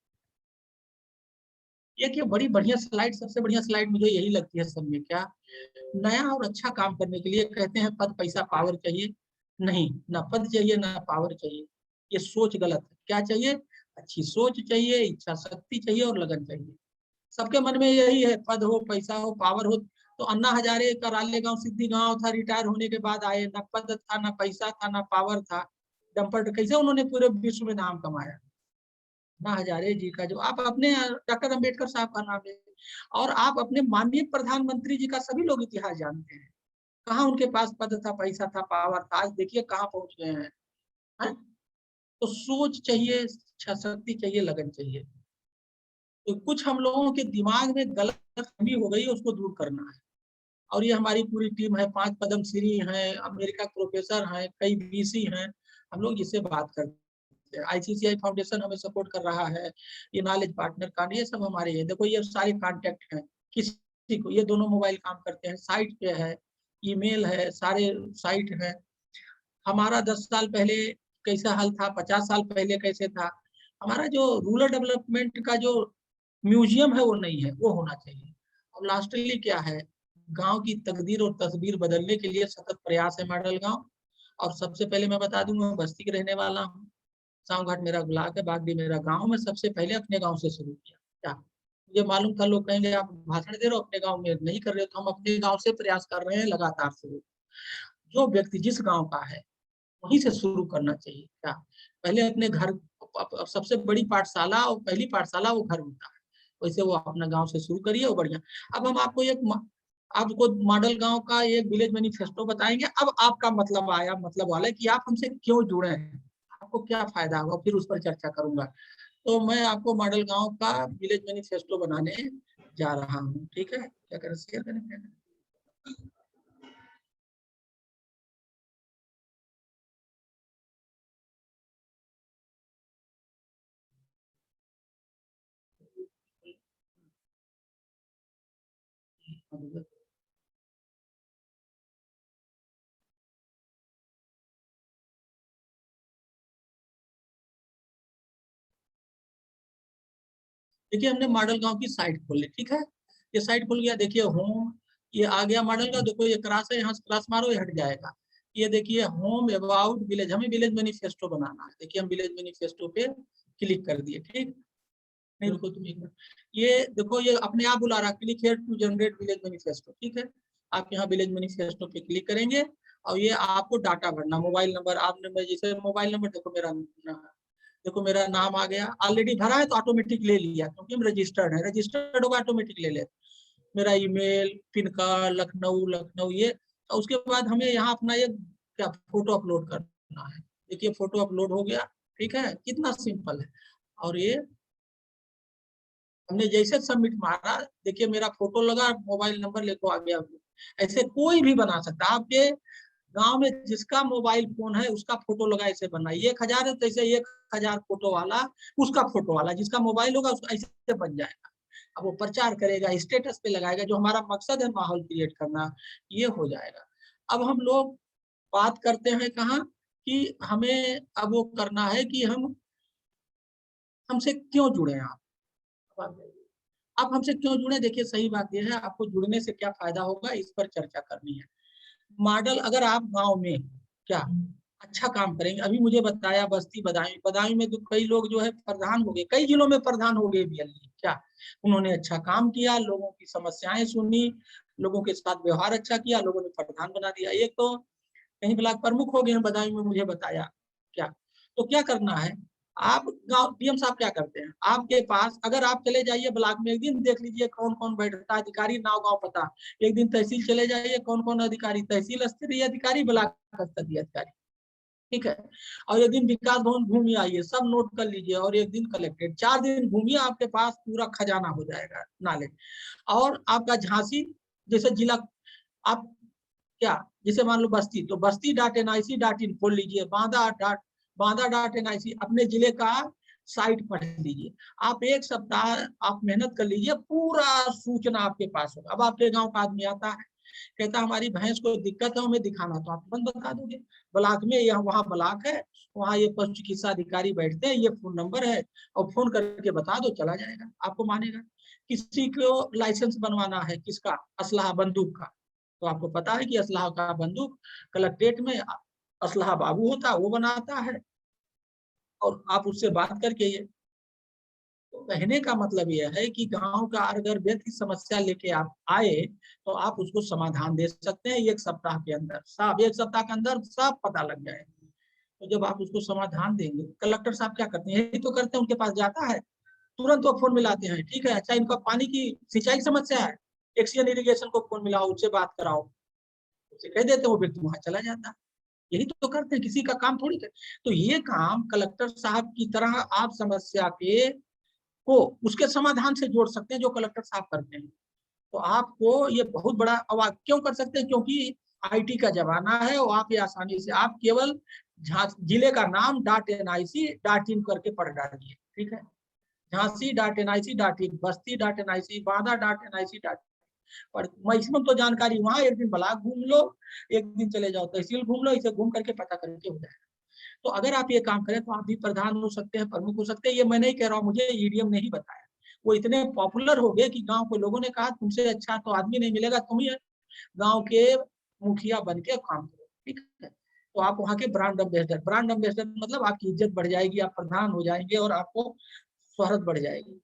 बड़ी बढ़िया स्लाइड, सबसे बढ़िया स्लाइड मुझे यही लगती है सब में। क्या नया और अच्छा काम करने के लिए कहते हैं पद पैसा पावर चाहिए, नहीं, ना पद चाहिए ना पावर चाहिए। ये सोच गलत है। क्या चाहिए? अच्छी सोच चाहिए, इच्छा शक्ति चाहिए और लगन चाहिए। सबके मन में यही है, पद हो, पैसा हो, पावर हो। तो अन्ना हजारे का रालेगांव सिद्धि गांव था, रिटायर होने के बाद आए, ना पद था, ना पैसा था, ना पावर था, डंपर। कैसे उन्होंने पूरे विश्व में नाम कमाया। अन्ना हजारे जी का जो आप अपने डॉक्टर अंबेडकर साहब का नाम ले, और आप अपने माननीय प्रधानमंत्री जी का सभी लोग इतिहास जानते हैं। कहाँ उनके पास पद था, पैसा था, पावर था, आज देखिए कहाँ पहुंच गए हैं। है? तो सोच चाहिए, इच्छा शक्ति चाहिए, लगन चाहिए। तो कुछ हम लोगों के दिमाग में गलतफहमी हो गई है, उसको दूर करना है। और ये हमारी पूरी टीम है, 5 पद्मश्री हैं, अमेरिका प्रोफेसर हैं, कई वीसी हैं, हम लोग जिससे बात करते हैं। आईसीसीआई फाउंडेशन हमें सपोर्ट कर रहा है, ये नॉलेज पार्टनर का, ये सब हमारे हैं। देखो ये सारे कॉन्टेक्ट हैं, किसी को, ये दोनों मोबाइल काम करते हैं, साइट पे है, ईमेल है, सारे साइट है। हमारा 10 साल पहले कैसा हाल था, 50 साल पहले कैसे था। हमारा जो रूरल डेवलपमेंट का जो म्यूजियम है वो नहीं है, वो होना चाहिए। और लास्टली क्या है, गांव की तकदीर और तस्वीर बदलने के लिए सतत प्रयास है मॉडल गांव। और सबसे पहले मैं बता दूं, मैं बस्ती के रहने वाला हूँ। साव घाट मेरा ब्लॉक है, बागडी मेरा गांव। में सबसे पहले अपने गांव से शुरू किया। क्या मुझे मालूम था लोग कहेंगे आप भाषण दे रहे हो, अपने गांव में नहीं कर रहे हो, तो हम अपने गांव से प्रयास कर रहे हैं लगातार शुरू। जो व्यक्ति जिस गांव का है वहीं से शुरू करना चाहिए। क्या पहले अपने घर, सबसे बड़ी पाठशाला और पहली पाठशाला वो घर होता है, वैसे वो अपना गांव से शुरू करिए, वो बढ़िया। अब हम आपको मॉडल गांव का एक विलेज मैनिफेस्टो बताएंगे। अब आपका मतलब आया, मतलब वाला कि आप हमसे क्यों जुड़े हैं, आपको क्या फायदा होगा, फिर उस पर चर्चा करूंगा। तो मैं आपको मॉडल गांव का विलेज मैनिफेस्टो बनाने जा रहा हूँ, ठीक है। क्या करें, शेयर करें? देखिए हमने मॉडल गांव की साइट खोल ली, ठीक है। ये साइट खुल गया, देखिए होम, ये आ गया मॉडल का। देखो ये क्रॉस है, यहाँ से क्रॉस मारो ये हट जाएगा। ये देखिए होम, अबाउट, विलेज, हमें विलेज मैनिफेस्टो बनाना है। देखिए हम विलेज मैनिफेस्टो पे क्लिक कर दिए, ठीक। नहीं रुको तुम एक मिनट, ये देखो ये अपने आप बुला रहा, click here to generate village manifesto, ठीक है। आप यहाँ विलेज मैनिफेस्टो पे क्लिक करेंगे और ये आपको डाटा भरना, मोबाइल नंबर, आपने जैसे मोबाइल नंबर, देखो मेरा नाम आ गया, ऑलरेडी भरा है तो ऑटोमेटिक ले लिया, क्योंकि हम रजिस्टर्ड है, रजिस्टर्ड होगा ऑटोमेटिक ले ले। मेरा ईमेल, पिन कार्ड, लखनऊ ये। और उसके बाद हमें यहाँ अपना ये क्या फोटो अपलोड करना है। देखिए फोटो अपलोड हो गया, ठीक है, कितना सिंपल है। और ये हमने जैसे सबमिट मारा, देखिए मेरा फोटो लगा, मोबाइल नंबर लेको आ गया। ऐसे कोई भी बना सकता है, आपके गांव में जिसका मोबाइल फोन है उसका फोटो लगा ऐसे बनाइए। 1000 है तो ऐसे 1000 फोटो वाला, उसका फोटो वाला जिसका मोबाइल होगा उसका ऐसे बन जाएगा। अब वो प्रचार करेगा, स्टेटस पे लगाएगा, जो हमारा मकसद है माहौल क्रिएट करना, ये हो जाएगा। अब हम लोग बात करते हैं कहाँ कि हमें अब वो करना है कि हमसे क्यों जुड़े आप। अब हमसे क्यों जुड़े, देखिए सही बात यह है, आपको जुड़ने से क्या फायदा होगा इस पर चर्चा करनी है। मॉडल, अगर आप गांव में क्या अच्छा काम करेंगे, अभी मुझे बताया बस्ती बदायूं में तो कई लोग जो है प्रधान हो गए, कई जिलों में प्रधान हो गए बीएलई, क्या उन्होंने अच्छा काम किया, लोगों की समस्याएं सुनी, लोगों के साथ व्यवहार अच्छा किया, लोगों ने प्रधान बना दिया। एक तो कहीं ब्लॉक प्रमुख हो गए बदायूं में, मुझे बताया क्या। तो क्या करना है, आप गांव डीएम साहब क्या करते हैं, आपके पास अगर आप चले जाइए ब्लॉक में, एक दिन देख लीजिए कौन कौन बैठता है, अधिकारी नाव गांव पता। एक दिन तहसील चले जाइए, कौन कौन अधिकारी, तहसील स्तरीय अधिकारी, ब्लॉक स्तरीय अधिकारी, ठीक है। और एक दिन विकास भवन घूमिए आइए, सब नोट कर लीजिए। और एक दिन कलेक्टेड, 4 दिन घूमिए, आपके पास पूरा खजाना हो जाएगा नॉलेज। और आपका झांसी जैसे जिला, आप क्या जैसे मान लो बस्ती, तो basti.nic.in खोल लीजिए, बांदा.nic अपने जिले का साइट पढ़ लीजिए। आप एक सप्ताह आप मेहनत कर लीजिए, पूरा सूचना आपके पास होगा। अब आपके गांव का आदमी आता है, कहता हमारी भैंस को दिक्कत है, हमें दिखाना, तो आप तुरंत बता दोगे। ब्लॉक में यहाँ वहाँ ब्लॉक है, वहाँ ये पशु चिकित्सा अधिकारी बैठते हैं, ये फोन नंबर है, और फोन करके बता दो, चला जाएगा, आपको मानेगा। किसी को लाइसेंस बनवाना है, किसका, असलहा बंदूक का, तो आपको पता है कि असलहा का बंदूक कलेक्ट्रेट में असलहा बाबू होता है, वो बनाता है, और आप उससे बात करके ये। तो कहने का मतलब यह है कि गांव का अगर व्यक्ति समस्या लेके आप आए तो आप उसको समाधान दे सकते हैं एक सप्ताह के अंदर, सब एक सप्ताह के अंदर सब पता लग जाएगा। तो जब आप उसको समाधान देंगे, कलेक्टर साहब क्या करते हैं, यही तो करते हैं, उनके पास जाता है, तुरंत वो फोन मिलाते हैं, ठीक है, अच्छा इनका पानी की सिंचाई समस्या है, एक्सीजन इरिगेशन को फोन मिलाओ, उससे बात कराओ, उसे कह देते हैं, वो व्यक्ति वहां चला जाता है। यही तो करते हैं, किसी का काम थोड़ी कर। तो ये काम कलेक्टर साहब की तरह आप समस्या के को उसके समाधान से जोड़ सकते हैं, जो कलेक्टर साहब करते हैं। तो आपको ये बहुत बड़ा, अब क्यों कर सकते हैं, क्योंकि आईटी का जमाना है, और आप ये आसानी से आप केवल जिले का नाम .nic.in करके पढ़ डालिए, ठीक है, झांसी.nic.in, बस्ती.nic, बांदा.nic.in, पर मैक्सिमम तो जानकारी वहां, एक दिन ब्लॉक घूम लो, एक दिन चले जाओ तहसील घूम लो, इसे घूम करके पता करके हो जाएगा। तो अगर आप ये काम करें तो आप भी प्रधान हो सकते हैं, प्रमुख हो सकते हैं। ये मैं नहीं कह रहा हूँ, मुझे ईडीएम नहीं बताया, वो इतने पॉपुलर हो गए कि गांव के लोगों ने कहा तुमसे अच्छा तो आदमी नहीं मिलेगा, तुम ही गांव के मुखिया बन के काम करो, ठीक है। तो आप वहाँ के ब्रांड एम्बेसडर मतलब आपकी इज्जत बढ़ जाएगी, आप प्रधान हो जाएंगे और आपको शोहरत बढ़ जाएगी।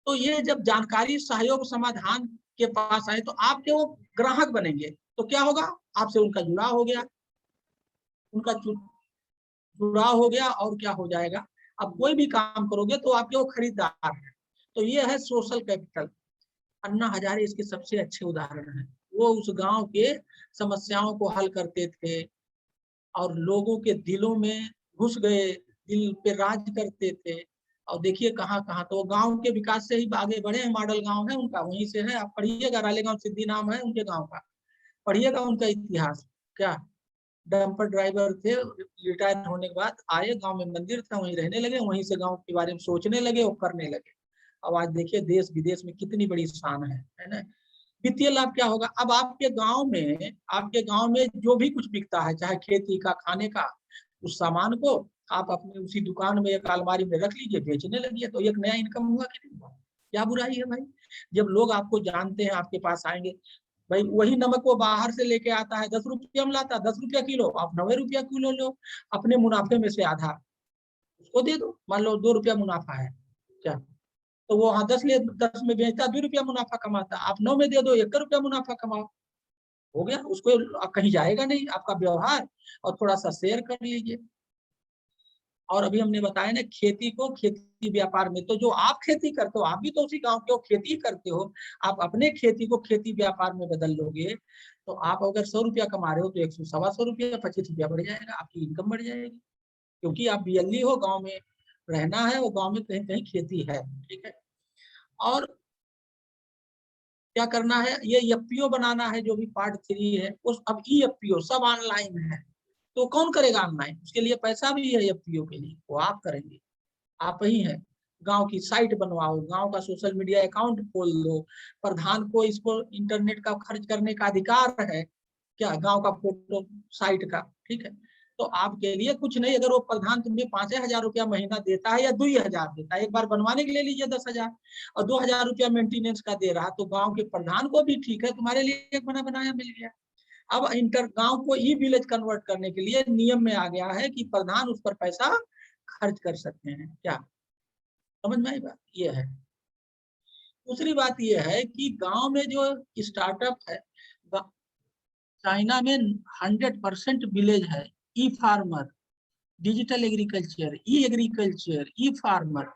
तो ये जब जानकारी सहयोग समाधान के पास आए तो आपके वो ग्राहक बनेंगे, तो क्या होगा, आपसे उनका जुड़ाव हो गया, उनका जुड़ाव हो गया और क्या हो जाएगा, अब कोई भी काम करोगे तो आपके वो खरीदार है। तो ये है सोशल कैपिटल। अन्ना हजारे इसके सबसे अच्छे उदाहरण हैं। वो उस गांव के समस्याओं को हल करते थे और लोगों के दिलों में घुस गए, दिल पे राज करते थे। और देखिए कहाँ कहाँ, तो गांव के विकास से ही आगे बढ़े हैं। मॉडल गांव है उनका, वहीं से है। आप पढ़िएगा, रालेगांव सिद्धि नाम है उनके गांव का, पढ़िएगा उनका इतिहास। क्या डंपर ड्राइवर थे, रिटायर होने के बाद आए, गांव में मंदिर था, वहीं रहने लगे, वहीं से गांव के बारे में सोचने लगे और करने लगे। अब आज देखिए देश विदेश में कितनी बड़ी शान है ना। वित्तीय लाभ क्या होगा, अब आपके गांव में जो भी कुछ बिकता है, चाहे खेती का, खाने का, उस सामान को आप अपने उसी दुकान में एक अलमारी में रख लीजिए, बेचने लगिए, तो एक नया इनकम हुआ कि नहीं हुआ? क्या बुराई है भाई? जब लोग आपको जानते हैं, आपके पास आएंगे, भाई वही नमक वो बाहर से लेके आता है, 10 रुपया में लाता, 10 रुपया किलो, आप 90 रुपया किलो लो, अपने मुनाफे में से आधा उसको दे दो। मान लो 2 रुपया मुनाफा है क्या, तो वो हाँ 10 में बेचता, 2 रुपया मुनाफा कमाता, आप 9 में दे दो, 1 रुपया मुनाफा कमाओ, हो गया। उसको कहीं जाएगा नहीं, आपका व्यवहार, और थोड़ा सा शेयर कर लीजिए। और अभी हमने बताया ना खेती को खेती व्यापार में, तो जो आप खेती करते हो, आप भी तो उसी गांव के हो, खेती करते हो, आप अपने खेती को खेती व्यापार में बदल लोगे, तो आप अगर 100 रुपया कमा रहे हो तो 100-125 रुपया, 25 रुपया बढ़ जाएगा, आपकी इनकम बढ़ जाएगी, क्योंकि आप बीएलई हो, गाँव में रहना है, वो गाँव में कहीं कहीं खेती है, ठीक है। और क्या करना है, ये एफपीओ बनाना है, जो भी पार्ट 3 है उस, अब ईएफपीओ सब ऑनलाइन है, तो कौन करेगा ऑनलाइन? उसके लिए पैसा भी है एफपीओ के लिए, वो आप करेंगे, आप ही हैं। गांव की साइट बनवाओ, गांव का सोशल मीडिया अकाउंट खोल लो, प्रधान को इसको इंटरनेट का खर्च करने का अधिकार है, क्या गांव का फोटो साइट का, ठीक है। तो आपके लिए कुछ नहीं, अगर वो प्रधान तुम्हें 5,000 रुपया महीना देता है या 2,000 देता है, एक बार बनवाने के लिए लीजिए 10,000, और 2,000 रुपया मेंटेनेंस का दे रहा, तो गांव के प्रधान को भी ठीक है, तुम्हारे लिए एक बना बनाया मिल गया। अब इंटर गांव को ई विलेज कन्वर्ट करने के लिए नियम में आ गया है कि प्रधान उस पर पैसा खर्च कर सकते हैं, क्या समझ में आई बात? ये है। दूसरी बात ये है कि गांव में जो स्टार्टअप है, चाइना में 100% विलेज है, ई फार्मर, डिजिटल एग्रीकल्चर, ई एग्रीकल्चर, ई फार्मर।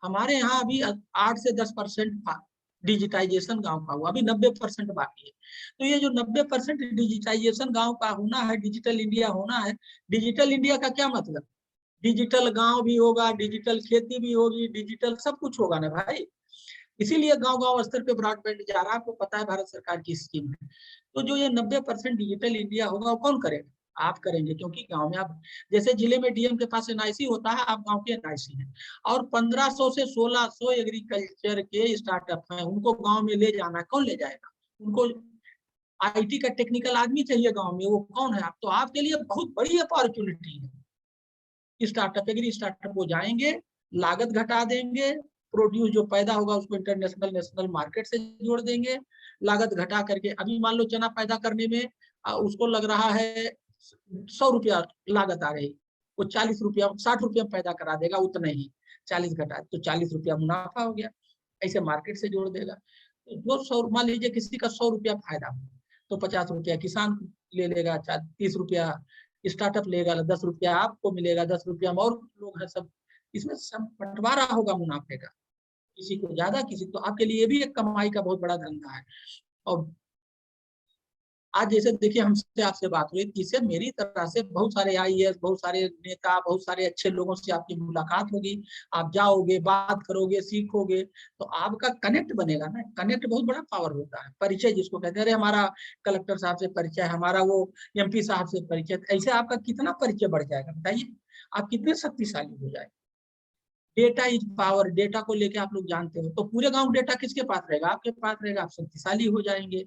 हमारे यहाँ अभी 8 से 10% डिजिटाइजेशन गांव का हुआ, अभी 90% बाकी है। तो ये जो 90% डिजिटाइजेशन गांव का होना है, डिजिटल इंडिया होना है, डिजिटल इंडिया का क्या मतलब? डिजिटल गांव भी होगा, डिजिटल खेती भी होगी, डिजिटल सब कुछ होगा ना भाई। इसीलिए गांव-गांव स्तर पे ब्रॉडबैंड जा रहा है, आपको पता है भारत सरकार की स्कीम है। तो जो ये 90% डिजिटल इंडिया होगा, वो कौन करेगा? आप करेंगे, क्योंकि गांव में आप, जैसे जिले में डीएम के पास एनआईसी होता है, आप गांव के एनआईसी हैं, और 1500 से 1600 एग्रीकल्चर के स्टार्टअप हैं, उनको गांव में ले जाना, कौन ले जाएगा? उनको आईटी का टेक्निकल आदमी चाहिए गांव में, वो कौन है? आप तो आपके लिए बहुत बड़ी अपॉर्चुनिटी है। स्टार्टअप, एग्री स्टार्टअप वो जाएंगे, लागत घटा देंगे, प्रोड्यूस जो पैदा होगा उसको इंटरनेशनल नेशनल मार्केट से जोड़ देंगे, लागत घटा करके। अभी मान लो चना पैदा करने में उसको लग रहा है 100 रुपया लागत आ रही, वो 40 रुपया 60 रुपया पैदा करा देगा, उतना ही 40 घटा तो 40 रुपया मुनाफा हो गया, ऐसे मार्केट से जोड़ देगा। तो जो 100, मान लीजिए किसी का 100 रुपया फायदा, तो 50 रुपया किसान ले लेगा, 30 रुपया स्टार्टअप लेगा, 10 रुपया आपको मिलेगा, 10 रुपया में और लोग हैं, सब इसमें सब बंटवारा होगा मुनाफे का, किसी को ज्यादा, किसी तो आपके लिए भी एक कमाई का बहुत बड़ा धंधा है। और आज जैसे देखिए हमसे आपसे बात हुई, इससे मेरी तरह से बहुत सारे आईएएस, बहुत सारे नेता, बहुत सारे अच्छे लोगों से आपकी मुलाकात होगी, आप जाओगे, बात करोगे, सीखोगे, तो आपका कनेक्ट बनेगा ना। कनेक्ट बहुत बड़ा पावर होता है। परिचय जिसको कहते हैं, अरे हमारा कलेक्टर साहब से परिचय, हमारा वो एमपी साहब से परिचय, ऐसे आपका कितना परिचय बढ़ जाएगा बताइए, आप कितने शक्तिशाली हो जाएंगे। डेटा इज पावर, डेटा को लेके आप लोग जानते हो, तो पूरे गांव डेटा किसके पास रहेगा? आपके पास रहेगा, आप शक्तिशाली हो जाएंगे।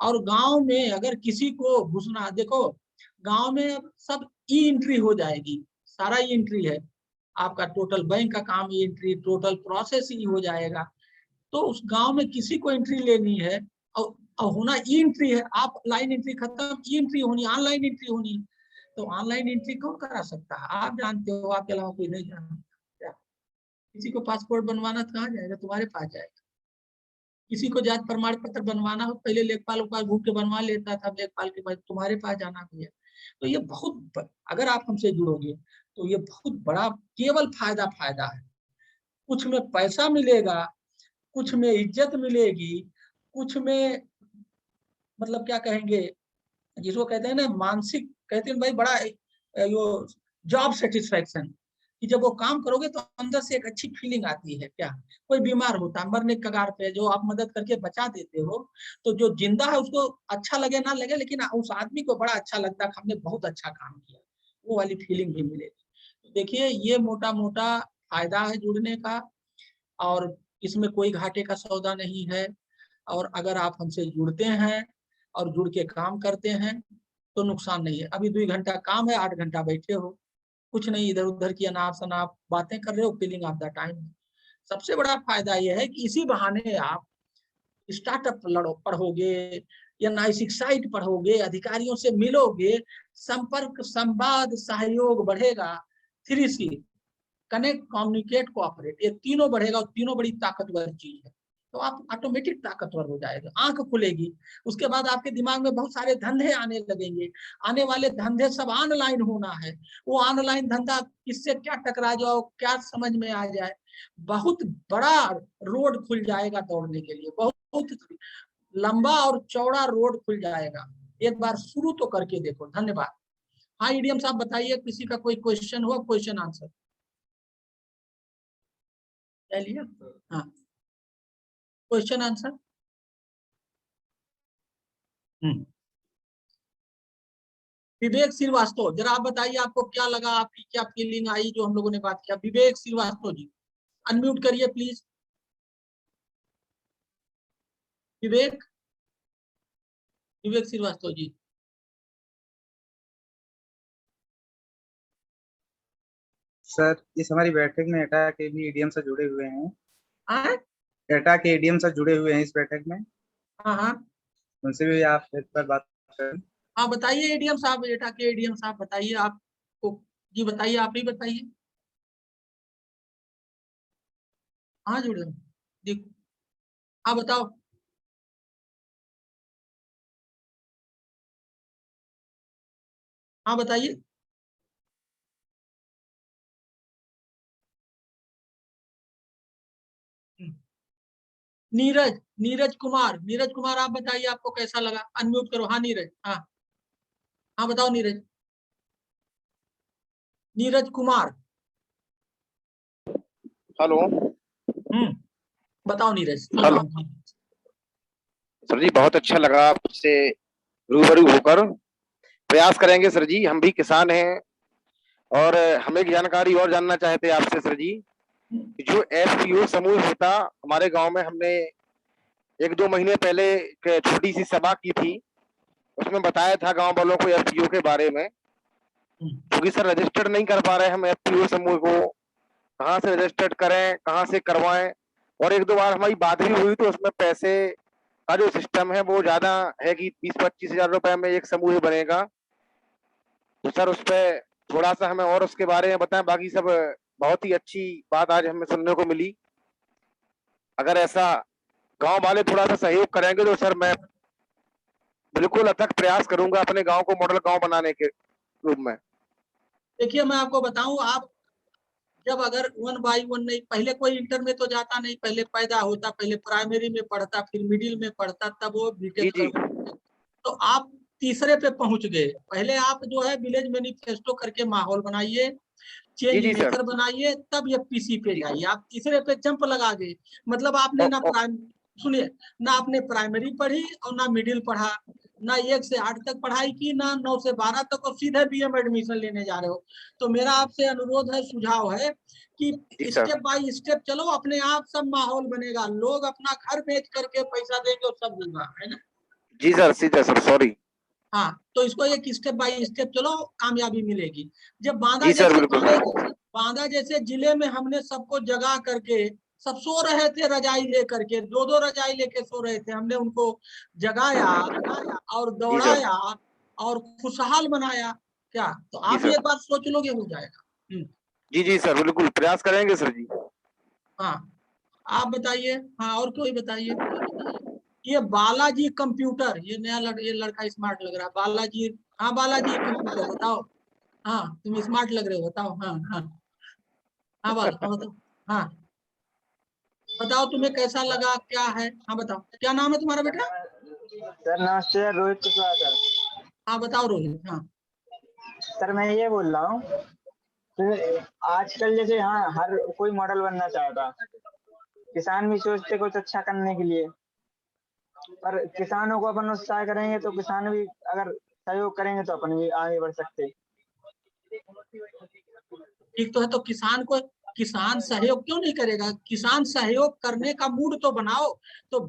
और गांव में अगर किसी को घुसना, देखो गांव में सब ई एंट्री हो जाएगी, सारा ई एंट्री है, आपका टोटल बैंक का काम ई एंट्री, टोटल प्रोसेस ही हो जाएगा। तो उस गांव में किसी को एंट्री लेनी है और होना ई एंट्री है, आप लाइन एंट्री खत्म, ई एंट्री होनी, ऑनलाइन एंट्री होनी। तो ऑनलाइन एंट्री कौन करा सकता है? आप जानते हो, आपके अलावा कोई नहीं जानता। किसी को पासपोर्ट बनवाना कहाँ जाएगा? तुम्हारे पास जाएगा। किसी को जाति प्रमाण पत्र बनवाना हो, पहले लेखपाल घूम के बनवा लेता था, लेखपाल के पास, तुम्हारे पास जाना भैया। तो ये अगर आप हमसे जुड़ोगे तो ये बहुत बड़ा केवल फायदा है। कुछ में पैसा मिलेगा, कुछ में इज्जत मिलेगी, कुछ में मतलब क्या कहेंगे जिसको कहते हैं ना मानसिक, कहते हैं भाई बड़ा यो जॉब सेटिस्फैक्शन, कि जब वो काम करोगे तो अंदर से एक अच्छी फीलिंग आती है। क्या कोई बीमार होता है मरने के कगार पे, जो आप मदद करके बचा देते हो, तो जो जिंदा है उसको अच्छा लगे ना लगे, लेकिन उस आदमी को बड़ा अच्छा लगता है कि हमने बहुत अच्छा काम किया, वो वाली फीलिंग भी मिलेगी। देखिए ये मोटा मोटा फायदा है जुड़ने का, और इसमें कोई घाटे का सौदा नहीं है। और अगर आप हमसे जुड़ते हैं और जुड़ के काम करते हैं तो नुकसान नहीं है। अभी 2 घंटा काम है, 8 घंटा बैठे हो, कुछ नहीं इधर उधर की अनाप शनाप बातें कर रहे हो, किलिंग ऑफ द टाइम। सबसे बड़ा फायदा यह है कि इसी बहाने आप स्टार्टअप पढ़ोगे या नाइसिक साइट पढ़ोगे, अधिकारियों से मिलोगे, संपर्क, संवाद, सहयोग बढ़ेगा। 3C कनेक्ट, कम्युनिकेट, कोऑपरेट, ये तीनों बढ़ेगा और तीनों बड़ी ताकतवर चीज है। तो आप ऑटोमेटिक ताकतवर हो जाएगा, आंख खुलेगी। उसके बाद आपके दिमाग में बहुत सारे धंधे आने लगेंगे। आने वाले धंधे सब ऑनलाइन होना है। वो ऑनलाइन धंधा किससे क्या टकरा जाओ, क्या समझ में आ जाए, बहुत बड़ा रोड खुल जाएगा दौड़ने के लिए, बहुत लंबा और चौड़ा रोड खुल जाएगा। एक बार शुरू तो करके देखो। धन्यवाद। हाँ ईडीएम साहब बताइए, किसी का कोई क्वेश्चन हुआ? क्वेश्चन आंसर लिया? हाँ क्वेश्चन आंसर। विवेक श्रीवास्तव, जरा आप बताइए आपको क्या लगा, आपकी क्या फीलिंग आई जो हम लोगों ने बात किया? विवेक श्रीवास्तव जी अनम्यूट करिए प्लीज। विवेक श्रीवास्तव जी। सर इस हमारी बैठक में एटा के भी एडीएम से जुड़े हुए हैं। हाँ एटा के एडीएम से जुड़े हुए हैं इस बैठक में, हाँ उनसे भी आप इस पर बात करें। हाँ बताइए एडीएम साहब, एटा के एडीएम साहब बताइए आपको। जी बताइए, आप ही बताइए। हाँ जुड़े देखो, हाँ बताओ। हाँ बताइए। नीरज कुमार आप बताइए आपको कैसा लगा? अनम्यूट करो। हाँ नीरज, हाँ हाँ बताओ नीरज कुमार। हेलो। बताओ नीरज, सुन हेलो रहा हूँ। सर जी, बहुत अच्छा लगा आपसे रूबरू होकर। प्रयास करेंगे सर जी, हम भी किसान हैं और हम एक जानकारी और जानना चाहते हैं आपसे सर जी। जो एफपीओ समूह होता हमारे गांव में, हमने 1-2 महीने पहले एक छोटी सी सभा की थी, उसमें बताया था गांव वालों को एफपीओ के बारे में। क्योंकि सर रजिस्टर्ड नहीं कर पा रहे हम एफपीओ समूह को, कहाँ से रजिस्टर्ड करें, कहाँ से करवाएं। और 1-2 बार हमारी बात भी हुई तो उसमें पैसे का जो सिस्टम है वो ज्यादा है कि 20-25 हजार रुपए में एक समूह बनेगा। तो सर उस पर थोड़ा सा हमें और उसके बारे में बताएं। बाकी सब बहुत ही अच्छी बात आज हमें सुनने को मिली। अगर ऐसा गांव वाले थोड़ा सा सहयोग करेंगे तो सर मैं बिल्कुल अथक प्रयास करूंगा अपने गांव को मॉडल गांव बनाने के रूप में। देखिए मैं आपको बताऊं, आप जब अगर 1 by 1 नहीं, पहले कोई इंटर में तो जाता नहीं, पहले पैदा होता, पहले प्राइमरी में पढ़ता, फिर मिडिल में पढ़ता, तब वो बीटेक करता। तो आप तीसरे पे पहुंच गए। पहले आप जो है विलेज मैनिफेस्टो करके माहौल बनाइए, चेंज मेकर बनाइए, तब ये पीसी पे जाइए। आप तीसरे पे जंप लगा गए, मतलब आपने सुनिए, ना आपने प्राइमरी पढ़ी और ना मिडिल पढ़ा, ना 1 से 8 तक पढ़ाई की, ना 9 से 12 तक, और सीधे बीए में एडमिशन लेने जा रहे हो। तो मेरा आपसे अनुरोध है, सुझाव है कि स्टेप बाय स्टेप चलो, अपने आप सब माहौल बनेगा। लोग अपना घर बेच करके पैसा देंगे और सब होगा, है ना? जी सर, सीधा सर, सॉरी। हाँ तो इसको एक स्टेप बाय स्टेप चलो, कामयाबी मिलेगी। जब बांदा जैसे जिले में हमने सबको जगा करके, सब सो रहे थे रजाई लेकर के, 2-2 रजाई लेके सो रहे थे, हमने उनको जगाया और दौड़ाया और खुशहाल बनाया। क्या तो आप भी एक बार सोच लोगे, हो जाएगा। जी सर, बिल्कुल प्रयास करेंगे सर जी। हाँ आप बताइए। हाँ और कोई बताइए। ये बालाजी कंप्यूटर, ये नया ये लड़का स्मार्ट लग रहा है। बालाजी हाँ बालाजी कंप्यूटर बताओ। हाँ तुम स्मार्ट लग रहे हो, बताओ। हाँ हाँ हाँ बाला, हाँ बताओ। हाँ बताओ तुम्हें कैसा लगा, क्या है, हाँ बताओ क्या नाम है तुम्हारा बेटा? सर नमस्ते सर, रोहित कुशवाहा सर। हाँ बताओ रोहित। हाँ सर मैं ये बोल रहा हूँ कि आजकल जैसे हाँ हर कोई मॉडल बनना चाहता, किसान भी सोचते कुछ अच्छा करने के लिए, पर किसानों को अपन उत्साह करेंगे तो किसान भी अगर सहयोग करेंगे तो अपन भी आगे बढ़ सकते। ठीक तो है, तो किसान सहयोग क्यों नहीं करेगा? किसान सहयोग करने का मूड तो बनाओ। तो सर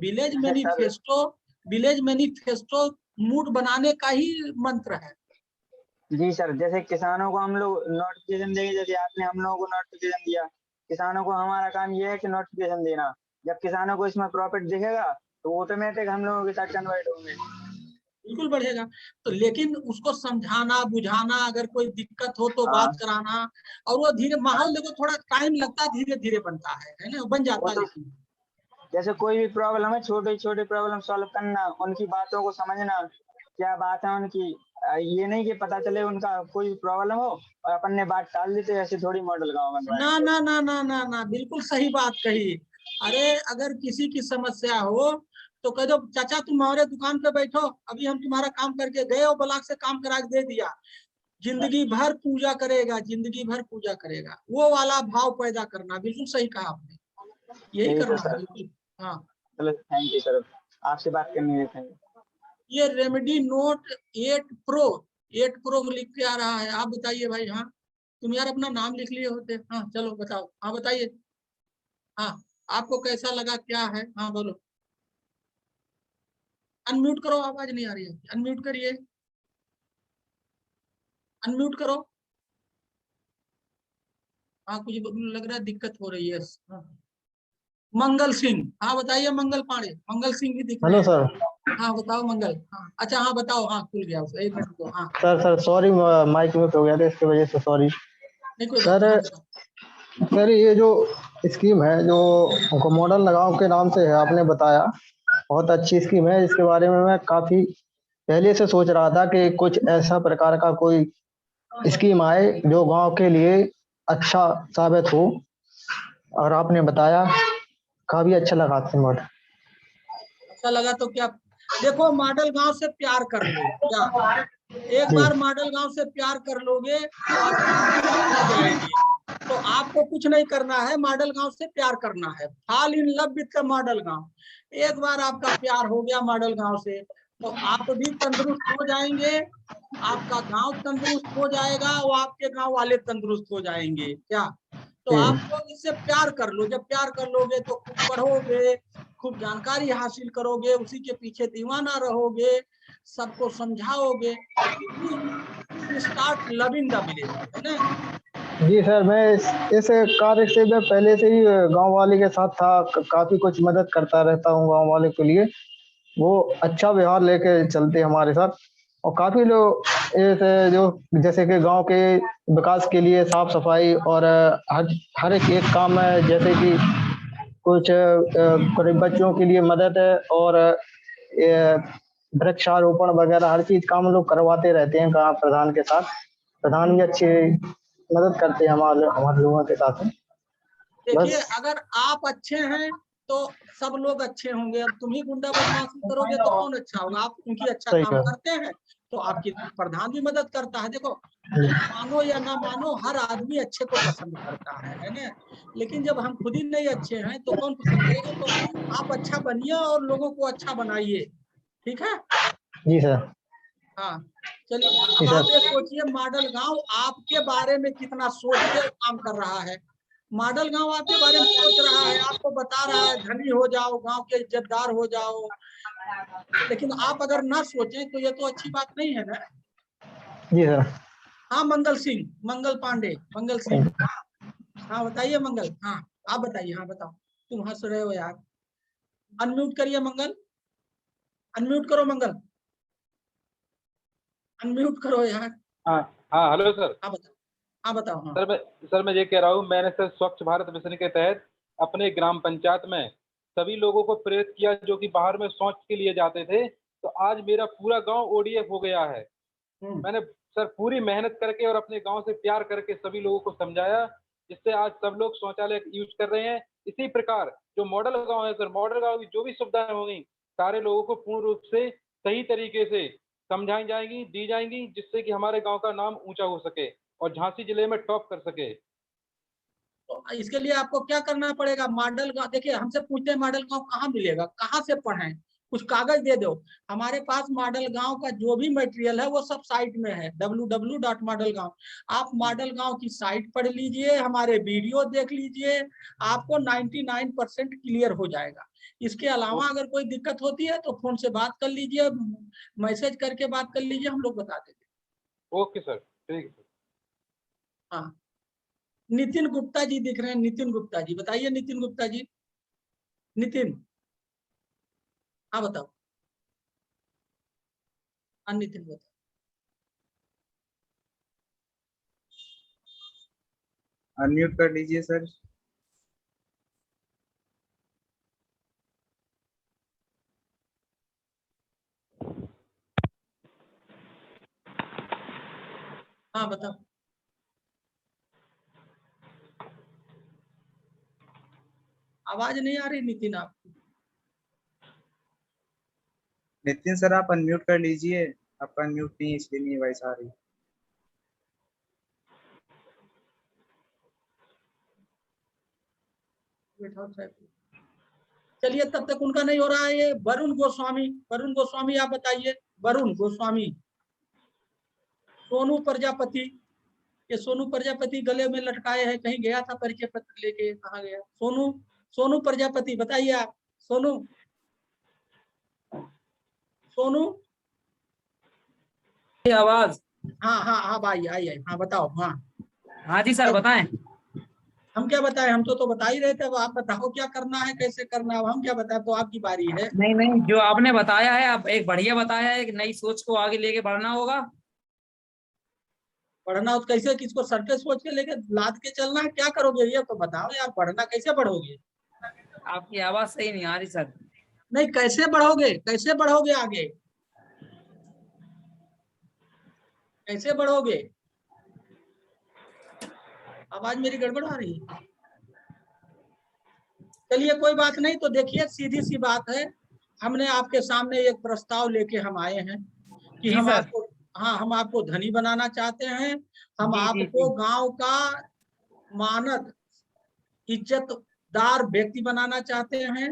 विलेज मैनिफेस्टो मूड बनाने का ही मंत्र है। जी सर, जैसे किसानों को हम लोग नोटिफिकेशन देंगे, जैसे आपने हम लोगों को नोटिफिकेशन दिया, किसानों को हमारा काम ये है कि नोटिफिकेशन देना। जब किसानों को इसमें प्रॉफिट दिखेगा तो ऑटोमेटिक हम लोगों के साथ कन्वर्ट होंगे। बिल्कुल बढ़ेगा। तो लेकिन उसको समझाना बुझाना, अगर कोई दिक्कत हो तो हाँ बात कराना, और वो धीरे माहौल देखो थोड़ा टाइम लगता है, धीरे धीरे बनता है ना, बन वो जाता है तो लेकिन। जैसे कोई भी प्रॉब्लम है, छोटी छोटी प्रॉब्लम सॉल्व करना, उनकी बातों को समझना, क्या बात है उनकी। ये नहीं कि पता चले उनका कोई प्रॉब्लम हो और अपन ने बात टाल दी, तो ऐसे थोड़ी मॉडल गाँव बन रहा ना है। ना ना ना ना ना, बिल्कुल सही बात कही। अरे अगर किसी की समस्या हो तो कह दो चाचा तुम हमारे दुकान पे बैठो, अभी हम तुम्हारा काम करके गए और ब्लॉक से काम करा के दे दिया। जिंदगी भर पूजा करेगा, जिंदगी भर पूजा करेगा, वो वाला भाव पैदा करना। बिल्कुल सही कहा आपने, यही यही तो करना है सर। बिल्कुल। हाँ चलो थैंक यू सर, आपसे बात करने में थैंक यू। ये रेमेडी नोट 8 प्रो, 8 प्रो लिख के आ रहा है। आप बताइए भाई। हाँ तुम यार अपना नाम लिख लिए होते। हाँ चलो बताओ, हाँ बताइए। हाँ आपको कैसा लगा, क्या है, हाँ बोलो। अनम्यूट करो, आवाज नहीं आ रही है, अनम्यूट करिए, अनम्यूट करो। हाँ कुछ लग रहा है दिक्कत हो रही है। हाँ। मंगल सिंह, हाँ बताइए। मंगल पांडे, मंगल सिंह भी दिख रहे हेलो हैं। सर। हाँ बताओ मंगल। हाँ अच्छा हाँ बताओ। हाँ खुल गया उसका, 1 मिनट को। हाँ सर सॉरी, माइक म्यूट हो गया था, इसकी वजह से सॉरी। नहीं कोई बात सर नहीं, हाँ बताओ। सर ये जो स्कीम है जो मॉडल लगाओ के नाम से है, आपने बताया बहुत अच्छी स्कीम है। इसके बारे में मैं काफी पहले से सोच रहा था कि कुछ ऐसा प्रकार का कोई स्कीम आए जो गांव के लिए अच्छा साबित हो, और आपने बताया, काफी अच्छा लगा आपसे मॉडल। अच्छा लगा तो क्या, देखो मॉडल गांव से प्यार कर लो क्या। एक जी बार मॉडल गांव से प्यार कर लोगे तो आपकी जिंदगी खुल जाएगी। तो आपको कुछ नहीं करना है, मॉडल गांव से प्यार करना है। Fall in love with the model गांव। एक बार आपका प्यार हो गया मॉडल गांव से तो आप भी तंदुरुस्त हो जाएंगे, आपका गांव तंदुरुस्त हो जाएगा और आपके गांव वाले तंदुरुस्त हो जाएंगे क्या। तो जी आप लोग इससे प्यार कर लो। जब प्यार कर लोगे तो खूब पढ़ोगे, खूब जानकारी हासिल करोगे, उसी के पीछे दीवाना रहोगे, सबको समझाओगे। स्टार्ट लविंग द विलेज, है ना। जी सर, मैं इस कार्य से मैं पहले से ही गांव वाले के साथ था, काफी कुछ मदद करता रहता हूँ गांव वाले के लिए। वो अच्छा व्यवहार लेके चलते हैं हमारे साथ। और काफी लोग ऐसे जो जैसे कि गांव के विकास के लिए साफ सफाई और हर हर एक काम में, जैसे कि कुछ गरीब बच्चों के लिए मदद है, और वृक्षारोपण वगैरह हर चीज काम लोग करवाते रहते हैं गांव प्रधान के साथ। प्रधान भी अच्छे मदद करते हैं हमारे हमारे लोगों के साथ में। देखिए बस अगर आप अच्छे हैं तो सब लोग अच्छे होंगे। अब तुम ही गुंडा बदमाशी करोगे तो कौन अच्छा होगा। आप क्योंकि अच्छा सही काम कहा। करते हैं तो आपकी प्रधान भी मदद करता है। देखो मानो या ना मानो हर आदमी अच्छे को पसंद करता है ना। लेकिन जब हम खुद ही नहीं अच्छे हैं तो कौन पसंद करेगा। तो आप अच्छा बनिए और लोगों को अच्छा बनाइए, ठीक है। जी सर। हाँ चलिए, जी अब सर। आप ये सोचिए मॉडल गांव आपके बारे में कितना सोच के काम कर रहा है। मॉडल गांव आपके बारे में सोच रहा है, आपको बता रहा है धनी हो जाओ, गांव के इज्जतदार हो जाओ। लेकिन आप अगर ना सोचें तो ये तो अच्छी बात नहीं है ना। जी सर। हाँ मंगल सिंह, मंगल पांडे, मंगल सिंह। हाँ बताइए मंगल। हाँ आप बताइए। हाँ बताओ, तुम हंस रहे हो यार। अनम्यूट करिए मंगल, अनम्यूट करो मंगल, अनम्यूट करो यार। हाँ हाँ हेलो सर। हाँ बताओ, हाँ बताओ। हाँ सर मैं ये कह रहा हूँ, मैंने सर स्वच्छ भारत मिशन के तहत अपने ग्राम पंचायत में सभी लोगों को प्रेरित किया जो कि बाहर में शौच के लिए जाते थे। तो आज मेरा पूरा गांव ओडीएफ हो गया है। मैंने सर पूरी मेहनत करके और अपने गांव से प्यार करके सभी लोगों को समझाया, जिससे आज सब लोग शौचालय यूज कर रहे हैं। इसी प्रकार जो मॉडल गांव है सर, मॉडल गांव की जो भी सुविधाएं होंगी सारे लोगों को पूर्ण रूप से सही तरीके से समझाई जाएंगी, दी जाएंगी, जिससे कि हमारे गांव का नाम ऊंचा हो सके और झांसी जिले में टॉप कर सके। तो इसके लिए आपको क्या करना पड़ेगा? मॉडल गांव, देखिए हमसे पूछते हैं मॉडल गांव कहाँ मिलेगा, कहाँ से पढ़ें, कुछ कागज दे दो। हमारे पास मॉडल गांव का जो भी मटेरियल है वो सब साइट में है, www.modelgaon। आप मॉडल गांव की साइट पढ़ लीजिए, हमारे वीडियो देख लीजिए, आपको 99% क्लियर हो जाएगा। इसके अलावा अगर कोई दिक्कत होती है तो फोन से बात कर लीजिए, मैसेज करके बात कर लीजिए, हम लोग बता देंगे। ओके सर, ठीक है। हाँ, नितिन गुप्ता जी दिख रहे हैं, नितिन गुप्ता जी बताइए। नितिन गुप्ता जी, नितिन, हाँ बताओ। हाँ नितिन बताओ। अनम्यूट कर लीजिए सर। हाँ बताओ। आवाज नहीं आ रही नितिन आपकी। नितिन सर आप अनम्यूट कर लीजिए, आपका अनम्यूट नहीं है इसलिए नहीं वॉइस आ रही। चलिए तब तक उनका नहीं हो रहा है। ये वरुण गोस्वामी, वरुण गोस्वामी आप बताइए। वरुण गोस्वामी, सोनू प्रजापति, ये सोनू प्रजापति गले में लटकाए है, कहीं गया था परिचय पत्र लेके, कहाँ गया? सोनू, सोनू प्रजापति बताइए आप। सोनू, सोनू, आवाज। हाँ हाँ हाँ भाई आई आई, हाँ बताओ। हाँ हाँ जी सर बताएं। हम क्या बताएं, हम तो बता ही रहे थे। अब आप बताओ क्या करना है, कैसे करना है, अब हम क्या बताएं, तो आपकी बारी है। नहीं नहीं, जो आपने बताया है आप एक बढ़िया बताया है, एक नई सोच को आगे लेके बढ़ना होगा। पढ़ना हो तो कैसे, किसको सर पे सोच के लेके लाद के चलना है, क्या करोगे ये तो बताओ यार। पढ़ना कैसे बढ़ोगे? आपकी आवाज सही नहीं आ रही सर। नहीं, कैसे बढ़ोगे, कैसे बढ़ोगे आगे, कैसे बढ़ोगे? आवाज मेरी गड़बड़ आ रही है। चलिए कोई बात नहीं, तो देखिए सीधी सी बात है, हमने आपके सामने एक प्रस्ताव लेके हम आए हैं कि हम आपको, हाँ हम आपको धनी बनाना चाहते हैं। हम आपको गांव का मानद इज्जतदार व्यक्ति बनाना चाहते हैं।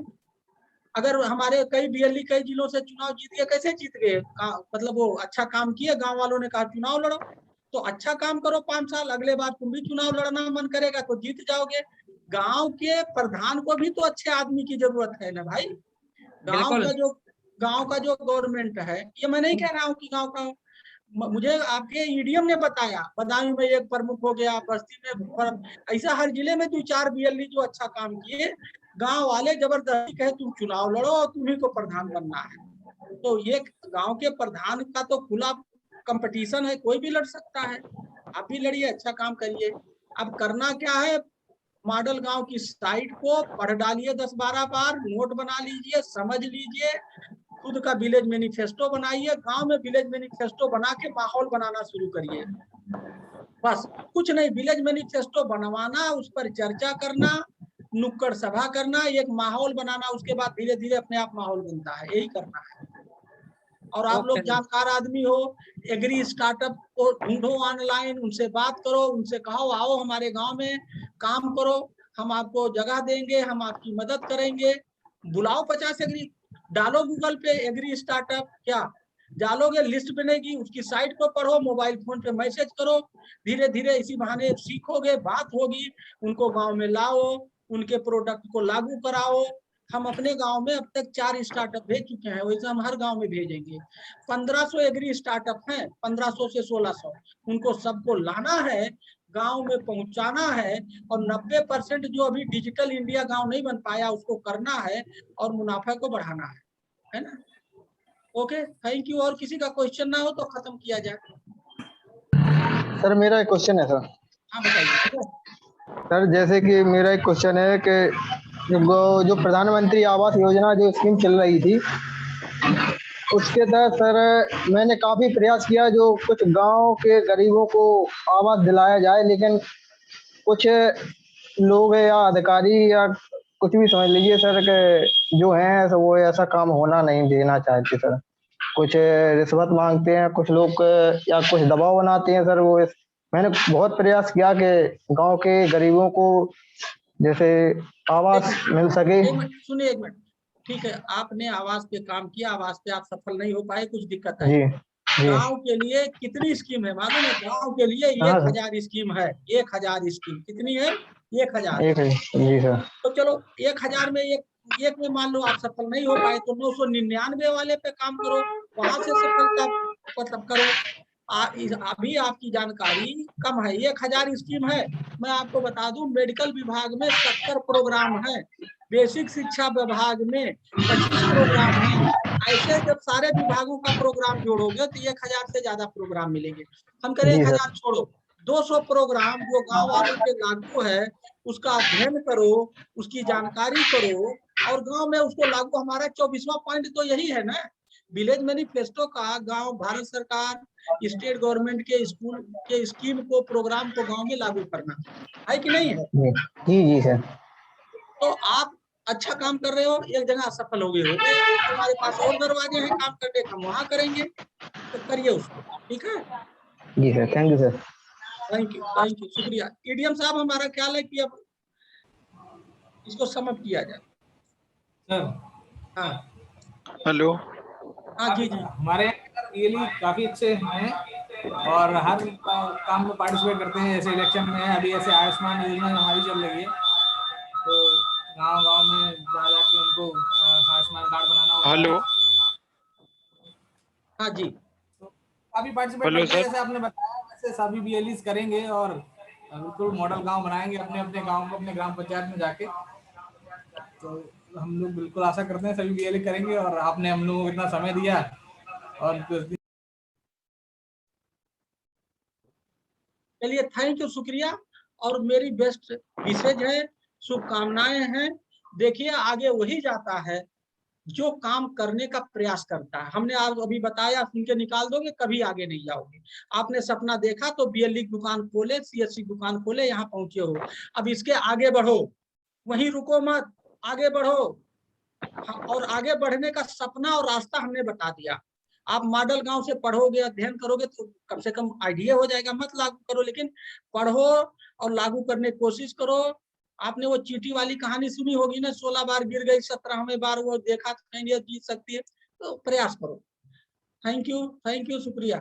अगर हमारे कई बीएलई कई जिलों से चुनाव जीत गए, कैसे जीत गए? मतलब वो अच्छा काम किए, गांव वालों ने कहा चुनाव लड़ो, तो अच्छा काम करो 5 साल, अगले बार तुम भी चुनाव लड़ना मन करेगा तो जीत जाओगे। गांव के प्रधान को भी तो अच्छे आदमी की जरूरत है ना भाई। गांव का जो गवर्नमेंट है, ये मैं नहीं कह रहा हूँ कि गांव का, मुझे आपके ईडीएम ने बताया, बदायूं में एक प्रमुख हो गया, बस्ती में, ऐसा हर जिले में 2-4 बीएलई जो अच्छा काम किए, गांव वाले जबरदस्ती कहे तुम चुनाव लड़ो और तुम्ही को प्रधान बनना है। तो ये गांव के प्रधान का तो खुला कंपटीशन है, कोई भी लड़ सकता है। आप भी लड़िए, अच्छा काम करिए। अब करना क्या है, मॉडल गांव की साइट को पढ़ डालिए 10-12 बार, नोट बना लीजिए, समझ लीजिए, खुद का विलेज मैनिफेस्टो बनाइए, गांव में विलेज मैनिफेस्टो बना के माहौल बनाना शुरू करिए। बस कुछ नहीं, विलेज मैनिफेस्टो बनवाना, उस पर चर्चा करना, नुक्कड़ सभा करना, एक माहौल बनाना, उसके बाद धीरे धीरे अपने आप माहौल बनता है, यही करना है। और आप लोग जानकार आदमी हो, एग्री स्टार्टअप को ढूंढो ऑनलाइन, उनसे बात करो, उनसे कहो आओ हमारे गांव में काम करो, हम आपको जगह देंगे, हम आपकी मदद करेंगे। बुलाओ 50 एग्री, डालो गूगल पे एग्री स्टार्टअप, क्या डालोगे लिस्ट बनेगी, उसकी साइट को पढ़ो, मोबाइल फोन पे मैसेज करो, धीरे धीरे इसी बहाने सीखोगे, बात होगी, उनको गांव में लाओ, उनके प्रोडक्ट को लागू कराओ। हम अपने गांव में अब तक 4 स्टार्टअप भेज चुके हैं, वैसे हम हर गांव में भेजेंगे। 1500 एग्री स्टार्टअप हैं, 1500 से 1600, उनको सबको लाना है, गांव में पहुंचाना है, और 90% जो अभी डिजिटल इंडिया गांव नहीं बन पाया उसको करना है, और मुनाफा को बढ़ाना है ना। Okay, thank you. और किसी का क्वेश्चन ना हो तो खत्म किया जाए। सर मेरा एक क्वेश्चन है सर। हाँ बताइए सर जैसे कि मेरा एक क्वेश्चन है कि जो प्रधानमंत्री आवास योजना जो स्कीम चल रही थी, उसके तहत सर मैंने काफी प्रयास किया, जो कुछ गांव के गरीबों को आवास दिलाया जाए, लेकिन कुछ लोग या अधिकारी या कुछ भी समझ लीजिए सर के जो हैं, तो वो ऐसा काम होना नहीं देना चाहते सर। कुछ रिश्वत मांगते हैं कुछ लोग, या कुछ दबाव बनाते हैं सर। मैंने बहुत प्रयास किया कि गांव के गरीबों को जैसे आवास मिल सके। सुनिए एक मिनट, ठीक है, आपने आवास पे काम किया, आवास पे आप सफल नहीं हो पाए, कुछ दिक्कत जी है। जी गांव के लिए कितनी स्कीम है मालूम है? गांव के लिए हाँ सर, 1000 स्कीम है। 1000 स्कीम कितनी है? 1000। एक है जी सर। तो चलो 1000 में एक में मान लो आप सफल नहीं हो पाए तो 999 वाले पे काम करो, वहां से सफलता मतलब करो। अभी आपकी जानकारी कम है। 1000 स्कीम है। मैं आपको बता दूं, मेडिकल विभाग में 70 प्रोग्राम है, बेसिक शिक्षा विभाग में 25 प्रोग्राम है। ऐसे जब सारे विभागों का प्रोग्राम जोड़ोगे तो 1000 से ज्यादा प्रोग्राम मिलेंगे। हम करें जी 1000 सर। छोड़ो, 200 प्रोग्राम जो गांव वालों पे लागू है उसका अध्ययन करो, उसकी जानकारी करो और गांव में उसको लागू। हमारा 24वां पॉइंट तो यही है ना, विलेज मैनिफेस्टो का। गांव भारत सरकार स्टेट गवर्नमेंट के स्कूल के स्कीम को, प्रोग्राम को गांव में लागू करना है कि नहीं है? जी जी जी सर। तो आप अच्छा काम कर रहे हो, एक जगह सफल हो गए। हमारे पास और दरवाजे हैं काम करने का, हम वहां करेंगे, तो करिए उसको। ठीक है, जी sir, thank you sir. Thank you, शुक्रिया। ईडीएम साहब, हमारा ख्याल है कि अब इसको समाप्त किया जाए। सर हाँ हेलो। हाँ जी जी। हमारे यहाँ रियली काफी अच्छे हैं और हर काम में पार्टिसिपेट करते हैं। जैसे इलेक्शन में अभी ऐसे आयुष्मान योजना हमारी चल रही है, तो गांव-गांव में जा जाके उनको आयुष्मान कार्ड बनाना होता है। हेलो। हाँ जी। तो काफी पार्टिसिपेट हेलो करते हैं, सर। जैसे आपने बताया वैसे सभी बीएलईस करेंगे और बिल्कुल मॉडल गांव बनाएंगे अपने अपने गांव को, अपने ग्राम पंचायत में जाके। तो हम लोग बिल्कुल आशा करते हैं सभी बीएलई करेंगे और आपने हम लोगों को इतना समय दिया और चलिए, थैंक यू, शुक्रिया। और मेरी बेस्ट विशेज है, शुभकामनाएं हैं। देखिए, आगे वही जाता है जो काम करने का प्रयास करता है। हमने आप अभी बताया, सुन के निकाल दोगे कभी आगे नहीं जाओगे। आपने सपना देखा तो बीएलई की दुकान खोले, सीएससी दुकान खोले, यहाँ पहुंचे हो। अब इसके आगे बढ़ो, वहीं रुको मत, आगे बढ़ो। और आगे बढ़ने का सपना और रास्ता हमने बता दिया। आप मॉडल गांव से पढ़ोगे, अध्ययन करोगे तो कम से कम आइडिया हो जाएगा। मत लागू करो, लेकिन पढ़ो और लागू करने की कोशिश करो। आपने वो चींटी वाली कहानी सुनी होगी ना, 16 बार गिर गई, 17वें बार वो देखा तो कहीं जीत सकती है। तो प्रयास करो। थैंक यू, शुक्रिया।